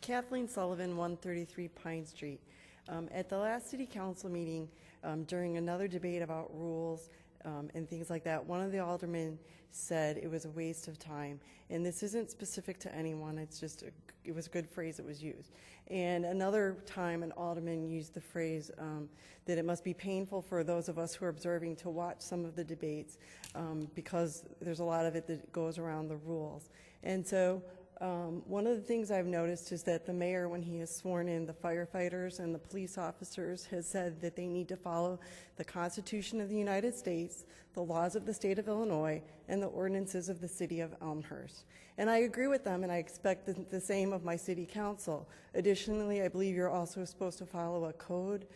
Kathleen Sullivan, 133 Pine Street. At the last city council meeting, during another debate about rules and things like that, one of the aldermen said it was a waste of time. And this isn't specific to anyone, it's just, it was a good phrase that was used. And another time an alderman used the phrase that it must be painful for those of us who are observing to watch some of the debates because there's a lot of it that goes around the rules. And so one of the things I've noticed is that the mayor, when he has sworn in the firefighters and the police officers, has said that they need to follow the Constitution of the United States, the laws of the state of Illinois, and the ordinances of the city of Elmhurst. And I agree with them, and I expect the same of my city council. Additionally, I believe you're also supposed to follow a code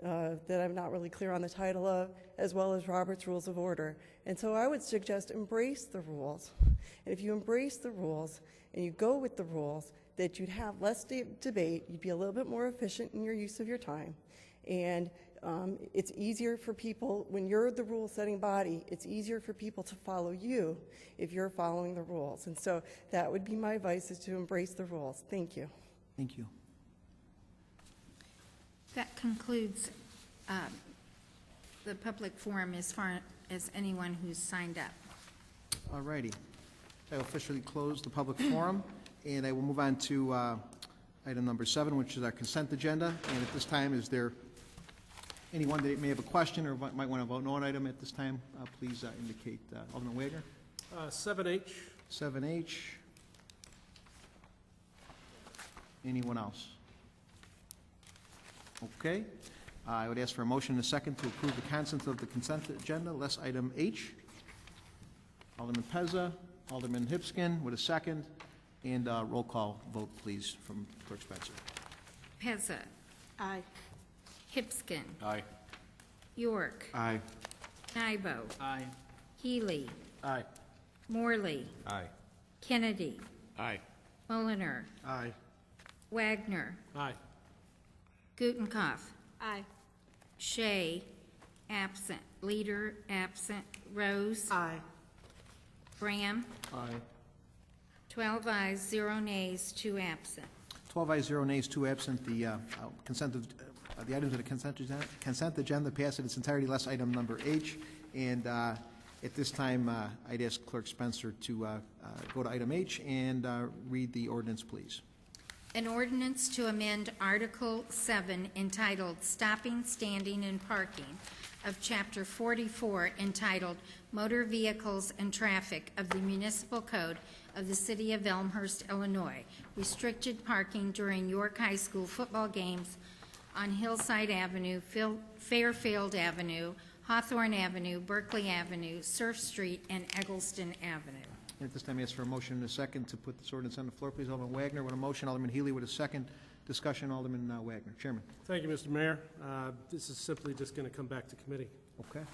that I'm not really clear on the title of, as well as Robert's Rules of Order. And so I would suggest embrace the rules. And if you embrace the rules and you go with the rules, that you'd have less debate, you'd be a little bit more efficient in your use of your time. And it's easier for people, when you're the rule-setting body, it's easier for people to follow you if you're following the rules. And so that would be my advice, is to embrace the rules. Thank you. Thank you. That concludes the public forum as far as anyone who's signed up. All righty. I will officially close the public forum, and I will move on to item number 7, which is our consent agenda. And at this time, is there anyone that may have a question or might want to vote no on item at this time? Please indicate. Alderman Wagner? 7H. 7H. Anyone else? Okay. I would ask for a motion and a second to approve the contents of the consent agenda, less item H. Alderman Pezza, Alderman Hipskin with a second, and roll call vote, please, from Clerk Spencer. Pezza. Aye. Hipskin. Aye. York. Aye. Nybo. Aye. Healy. Aye. Morley. Aye. Kennedy. Aye. Mulliner. Aye. Wagner. Aye. Gutenkopf. Aye. Shea, absent. Leader, absent. Rose. Aye. Graham. Aye. 12 ayes, 0 nays, 2 absent. 12 ayes, 0 nays, 2 absent. The consent of the items of the consent agenda pass in its entirety, less item number H. And at this time, I'd ask Clerk Spencer to go to item H and read the ordinance, please. An ordinance to amend Article 7 entitled Stopping, Standing, and Parking of Chapter 44 entitled Motor Vehicles and Traffic of the Municipal Code of the City of Elmhurst, Illinois, restricted parking during York High School football games on Hillside Avenue, Fairfield Avenue, Hawthorne Avenue, Berkeley Avenue, Surf Street, and Eggleston Avenue. And at this time, I ask for a motion and a second to put this ordinance on the floor, please. Alderman Wagner with a motion, Alderman Healy with a second. Discussion, Alderman Wagner. Chairman. Thank you, Mr. Mayor. This is simply just going to come back to committee. Okay.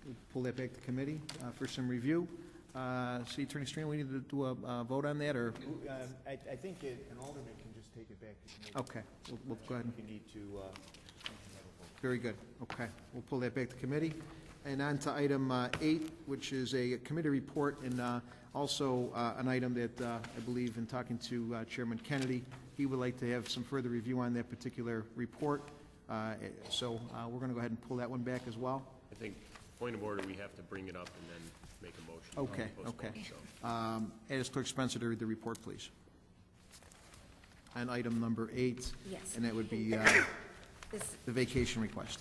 We'll pull that back to committee for some review. City Attorney Stream, we need to do a vote on that, or? I think an alderman can just take it back to committee. Okay, we'll go ahead. You need to Very good. Okay, we'll pull that back to committee. And on to item 8, which is a committee report, and also an item that I believe, in talking to Chairman Kennedy, he would like to have some further review on that particular report. So we're going to go ahead and pull that one back as well. I think, point of order, we have to bring it up and then make a motion. Okay, okay. Ask Clerk Spencer to read the report, please. On item number 8. Yes. And that would be the vacation request.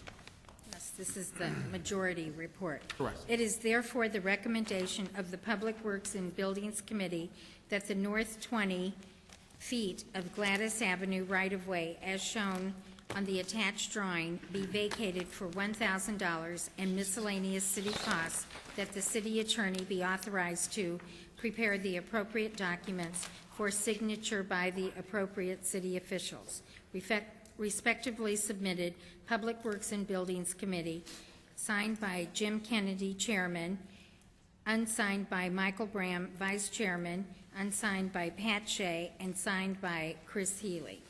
Yes, this is the majority report. Correct. It is therefore the recommendation of the Public Works and Buildings Committee that the north 20 feet of Gladys Avenue right-of-way, as shown on the attached drawing, be vacated for $1,000 and miscellaneous city costs, that the city attorney be authorized to prepare the appropriate documents for signature by the appropriate city officials. Respectively submitted, Public Works and Buildings Committee, signed by Jim Kennedy, Chairman, unsigned by Michael Bram, Vice Chairman, unsigned by Pat Shea, and signed by Chris Healy.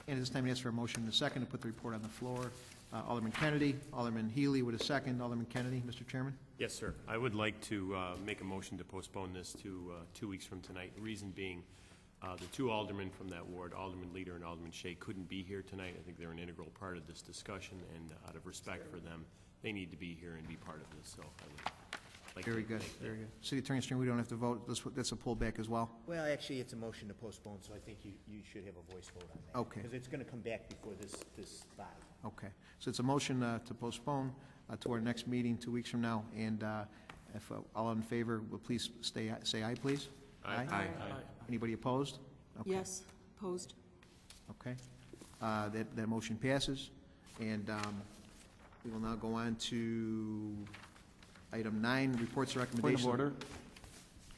And at this time, I ask for a motion and a second to put the report on the floor. Alderman Kennedy, Alderman Healy with a second. Alderman Kennedy, Mr. Chairman. Yes, sir. I would like to make a motion to postpone this to 2 weeks from tonight. The reason being, the 2 aldermen from that ward, Alderman Leader and Alderman Shea, couldn't be here tonight. I think they're an integral part of this discussion, and out of respect for them, they need to be here and be part of this. So I would like Very good, very good. City Attorney Stream, we don't have to vote. That's a pullback as well. Well, actually, it's a motion to postpone, so I think you should have a voice vote on that. Okay. Because it's going to come back before this body. Okay. So it's a motion to postpone to our next meeting 2 weeks from now. And if all in favor, will please say aye, please. Aye. Anybody opposed? Okay. Yes, opposed. Okay. That motion passes. And we will now go on to item 9, reports and recommendations. Point of order.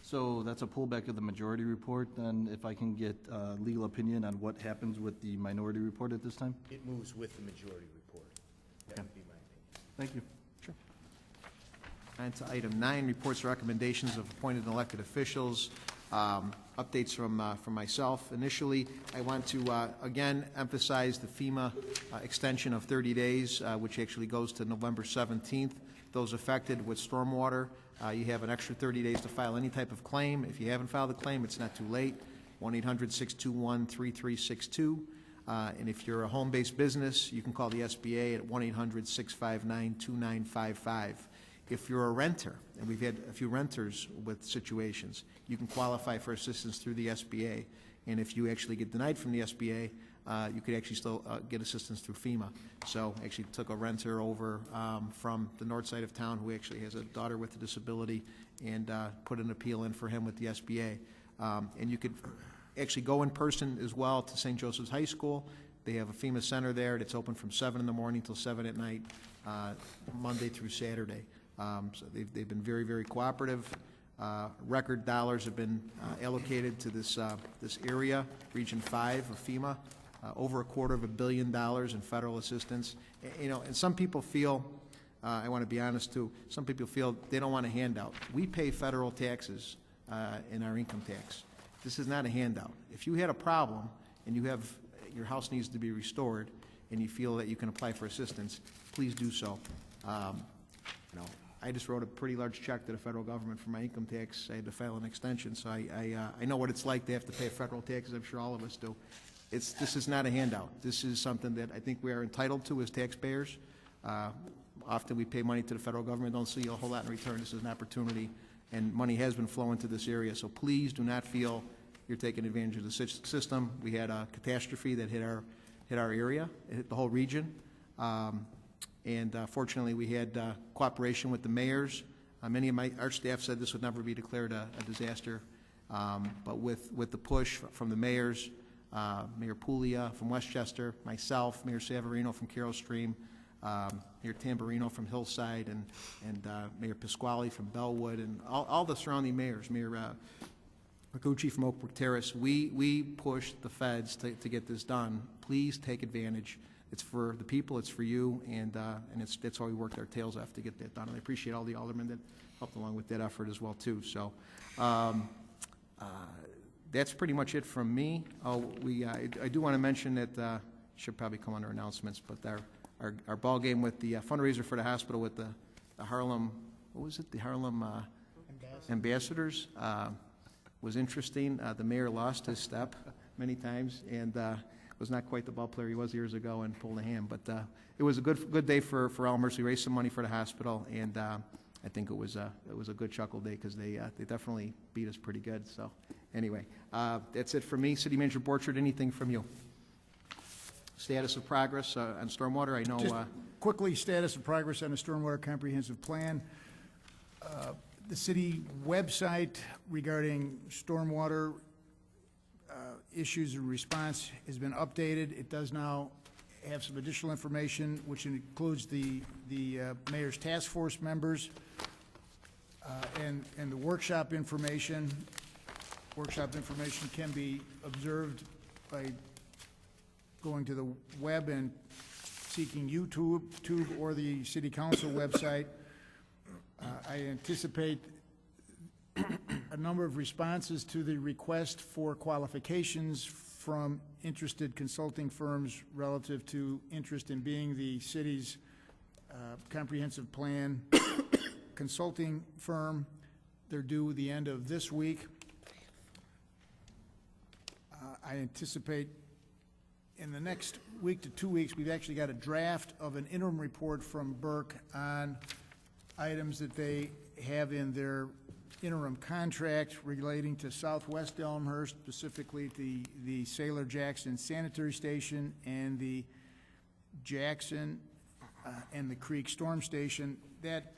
So that's a pullback of the majority report, then if I can get legal opinion on what happens with the minority report at this time? It moves with the majority report. That would be my opinion. Thank you. Sure. On to item 9, reports and recommendations of appointed and elected officials. Updates from myself. Initially, I want to again emphasize the FEMA extension of 30 days, which actually goes to November 17th. Those affected with stormwater, you have an extra 30 days to file any type of claim. If you haven't filed a claim, it's not too late. 1-800-621-3362. And if you're a home-based business, you can call the SBA at 1-800-659-2955. If you're a renter, and we've had a few renters with situations, you can qualify for assistance through the SBA. And if you actually get denied from the SBA, you could actually still get assistance through FEMA. So I actually took a renter over from the north side of town who actually has a daughter with a disability and put an appeal in for him with the SBA. And you could actually go in person as well to St. Joseph's High School. They have a FEMA center there that's open from 7 in the morning till 7 at night, Monday through Saturday. So they've been very, very cooperative. Record dollars have been allocated to this area, Region 5 of FEMA. Over $250 million in federal assistance. And some people feel, I want to be honest too, some people feel they don't want a handout. We pay federal taxes in our income tax. This is not a handout. If you had a problem and your house needs to be restored and you feel that you can apply for assistance, please do so. I just wrote a pretty large check to the federal government for my income tax. I had to file an extension, so I know what it's like to have to pay federal taxes. I'm sure all of us do. This is not a handout. This is something that I think we are entitled to as taxpayers. Often we pay money to the federal government, don't see a whole lot in return. This is an opportunity, and money has been flowing to this area. So please do not feel you're taking advantage of the system. We had a catastrophe that hit our area. It hit the whole region. And fortunately, we had cooperation with the mayors. Many of our staff said this would never be declared a disaster. But with the push from the mayors, Mayor Puglia from Westchester, myself, Mayor Savarino from Carroll Stream, Mayor Tamburino from Hillside, and Mayor Pasquale from Bellwood, and all the surrounding mayors, Mayor Ragucci from Oak Brook Terrace, we pushed the feds to get this done. Please take advantage. It's for the people, it's for you, and that's why we worked our tails off to get that done. And I appreciate all the aldermen that helped along with that effort as well, too. So that's pretty much it from me. I do want to mention that should probably come under announcements, but our ball game with the fundraiser for the hospital with the Harlem, what was it? The Harlem Ambassadors was interesting. The mayor lost his step many times and was not quite the ball player he was years ago and pulled a ham. But it was a good day for Elmhurst. We raised some money for the hospital, and I think it was a good chuckle day because they definitely beat us pretty good. So anyway, that's it for me. City Manager Borchard, anything from you? Status of progress on stormwater? I know. Just quickly, status of progress on the stormwater comprehensive plan. The city website regarding stormwater issues and response has been updated. It does now have some additional information, which includes the mayor's task force members and the workshop information. Workshop information can be observed by going to the web and seeking YouTube or the city council website. I anticipate a number of responses to the request for qualifications from interested consulting firms relative to interest in being the city's comprehensive plan consulting firm. They're due the end of this week. I anticipate in the next week to 2 weeks, we've actually got a draft of an interim report from Burke on items that they have in their interim contract relating to Southwest Elmhurst, specifically the Sailor Jackson Sanitary Station and the Jackson and the Creek Storm Station. That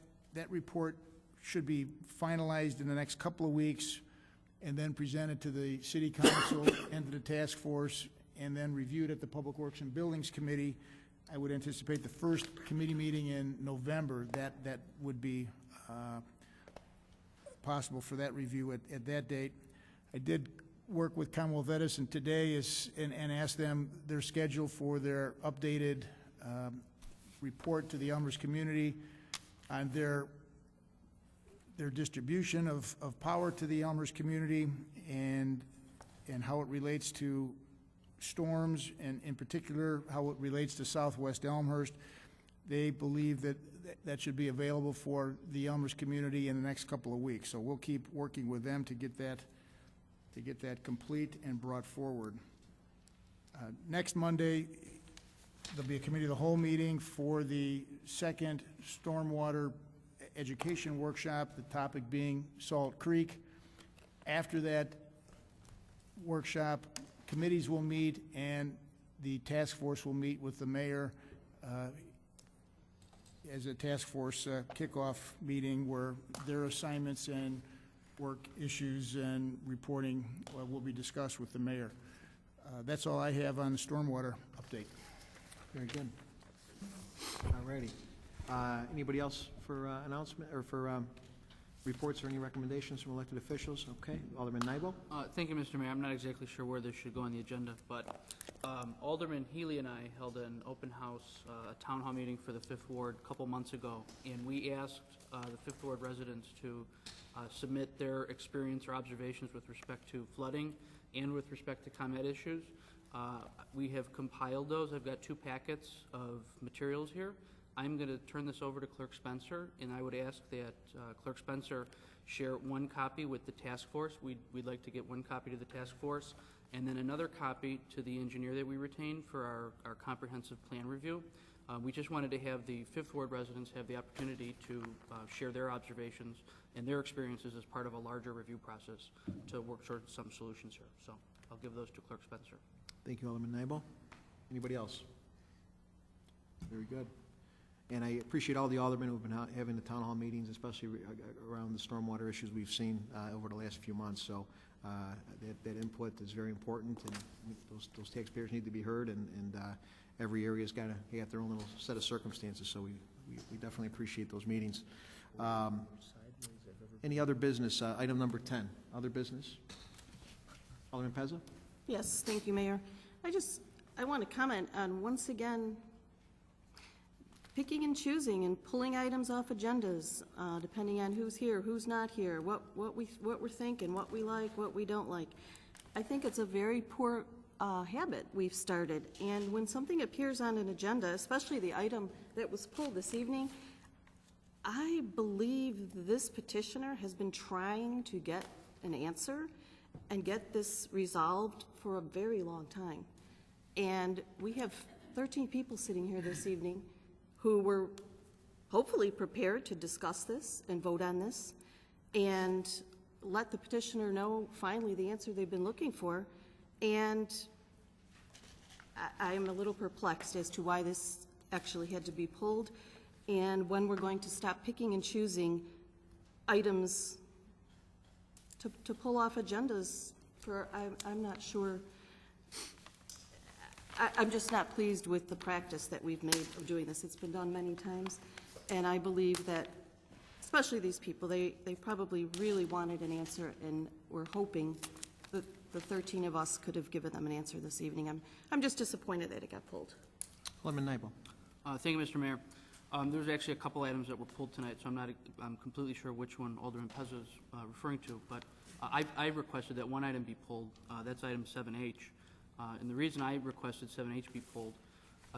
report should be finalized in the next couple of weeks. and then presented to the city council and to the task force, and then reviewed at the Public Works and Buildings Committee. I would anticipate the first committee meeting in November, that would be possible for that review at that date. I did work with Commonwealth Edison today and asked them their schedule for their updated report to the Elmhurst community on their distribution of power to the Elmhurst community and how it relates to storms, and in particular how it relates to Southwest Elmhurst. They believe that should be available for the Elmhurst community in the next couple of weeks. So we'll keep working with them to get that complete and brought forward. Next Monday, there'll be a committee of the whole meeting for the second stormwater education workshop, the topic being Salt Creek. After that workshop, committees will meet and the task force will meet with the mayor as a task force kickoff meeting where their assignments and work issues and reporting will be discussed with the mayor. That's all I have on the stormwater update. Very good. All righty. Anybody else for announcement or for reports or any recommendations from elected officials? Okay. Alderman Nybo? Thank you, Mr. Mayor. I'm not exactly sure where this should go on the agenda, but Alderman Healy and I held an open house, a town hall meeting for the 5th Ward a couple months ago, and we asked the 5th Ward residents to submit their experience or observations with respect to flooding and with respect to ComEd issues. We have compiled those. I've got 2 packets of materials here. I'm going to turn this over to Clerk Spencer, and I would ask that Clerk Spencer share 1 copy with the task force. We'd like to get 1 copy to the task force, and then another copy to the engineer that we retained for our comprehensive plan review. We just wanted to have the 5th Ward residents have the opportunity to share their observations and their experiences as part of a larger review process to work towards some solutions here. So I'll give those to Clerk Spencer. Thank you, Alderman Nybo. Anybody else? Very good. And I appreciate all the aldermen who have been having the town hall meetings, especially around the stormwater issues we've seen over the last few months. So that input is very important, and those taxpayers need to be heard, and every area's got their own little set of circumstances, so we definitely appreciate those meetings. Any other business? Item number 10, other business. Alderman Pezza? Yes, thank you, Mayor. I want to comment on, once again, picking and choosing and pulling items off agendas, depending on who's here, who's not here, what we're thinking, what we like, what we don't like. I think it's a very poor habit we've started. And when something appears on an agenda, especially the item that was pulled this evening, I believe this petitioner has been trying to get an answer and get this resolved for a very long time. And we have 13 people sitting here this evening who were hopefully prepared to discuss this and vote on this and let the petitioner know finally the answer they've been looking for. And I am a little perplexed as to why this actually had to be pulled and when we're going to stop picking and choosing items to pull off agendas for, I'm not sure. I'm just not pleased with the practice that we've made of doing this. It's been done many times, and I believe that, especially these people, they probably really wanted an answer, and we're hoping that the 13 of us could have given them an answer this evening. I'm just disappointed that it got pulled. Alderman Nybo. Thank you, Mr. Mayor. There's actually a couple items that were pulled tonight, so I'm completely sure which one Alderman Pezza is referring to, but I requested that 1 item be pulled. That's item 7H. And the reason I requested 7H be pulled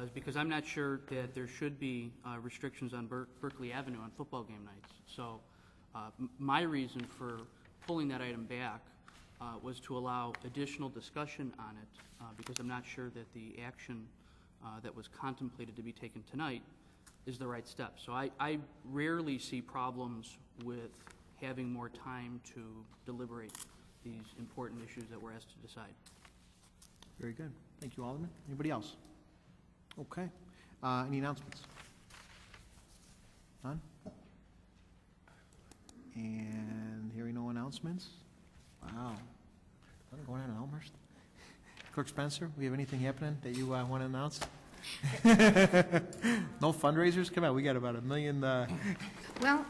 is because I'm not sure that there should be restrictions on Berkeley Avenue on football game nights. So my reason for pulling that item back was to allow additional discussion on it because I'm not sure that the action that was contemplated to be taken tonight is the right step. So I rarely see problems with having more time to deliberate these important issues that we're asked to decide. Very good. Thank you, Alderman. Anybody else? Okay. Any announcements? None? And hearing no announcements, Wow. Nothing going on in Elmhurst? Clerk Spencer, we have anything happening that you want to announce? No fundraisers? Come on, we got about $1 million. Well,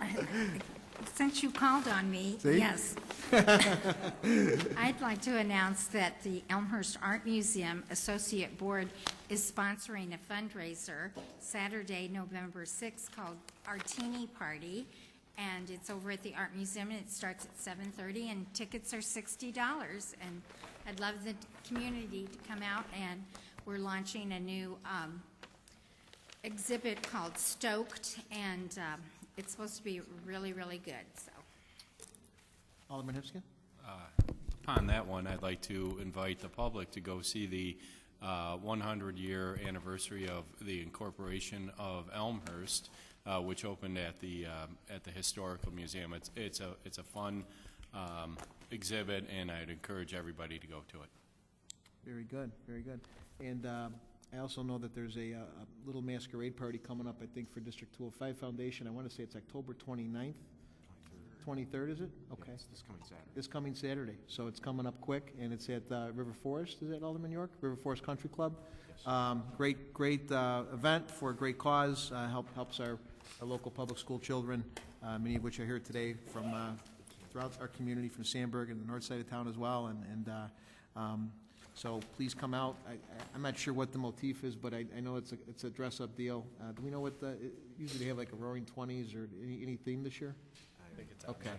since you called on me, See? yes. I'd like to announce that the Elmhurst Art Museum Associate Board is sponsoring a fundraiser Saturday, November 6th, called Artini Party, and it's over at the Art Museum, and it starts at 7:30, and tickets are $60. And I'd love the community to come out, and we're launching a new exhibit called Stoked, and it's supposed to be really, really good, so. Alderman Hipskin? Upon that one, I'd like to invite the public to go see the 100-year anniversary of the incorporation of Elmhurst, which opened at the Historical Museum. It's a fun exhibit, and I'd encourage everybody to go to it. Very good, very good. And I also know that there's a little masquerade party coming up, I think, for District 205 Foundation. I want to say it's October 29th. 23rd, is it? Okay. Yeah, it's this coming Saturday. This coming Saturday. So it's coming up quick, and it's at River Forest. Is that Alderman York? River Forest Country Club. Yes. Great event for a great cause. Helps our local public school children, many of which are here today from throughout our community, from Sandburg and the north side of town as well. So please come out. I'm not sure what the motif is, but I know it's a dress-up deal. Do we know what usually they have like a Roaring 20s or any theme this year? I think it's okay.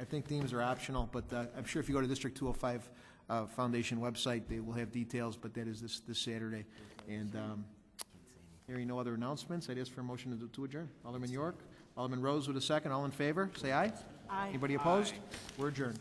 I think themes are optional, but I'm sure if you go to District 205 Foundation website, they will have details, but that is this Saturday. And hearing no other announcements, I'd ask for a motion to adjourn. Alderman York, Alderman Rose with a second. All in favor, say aye. Aye. Anybody opposed? We're adjourned.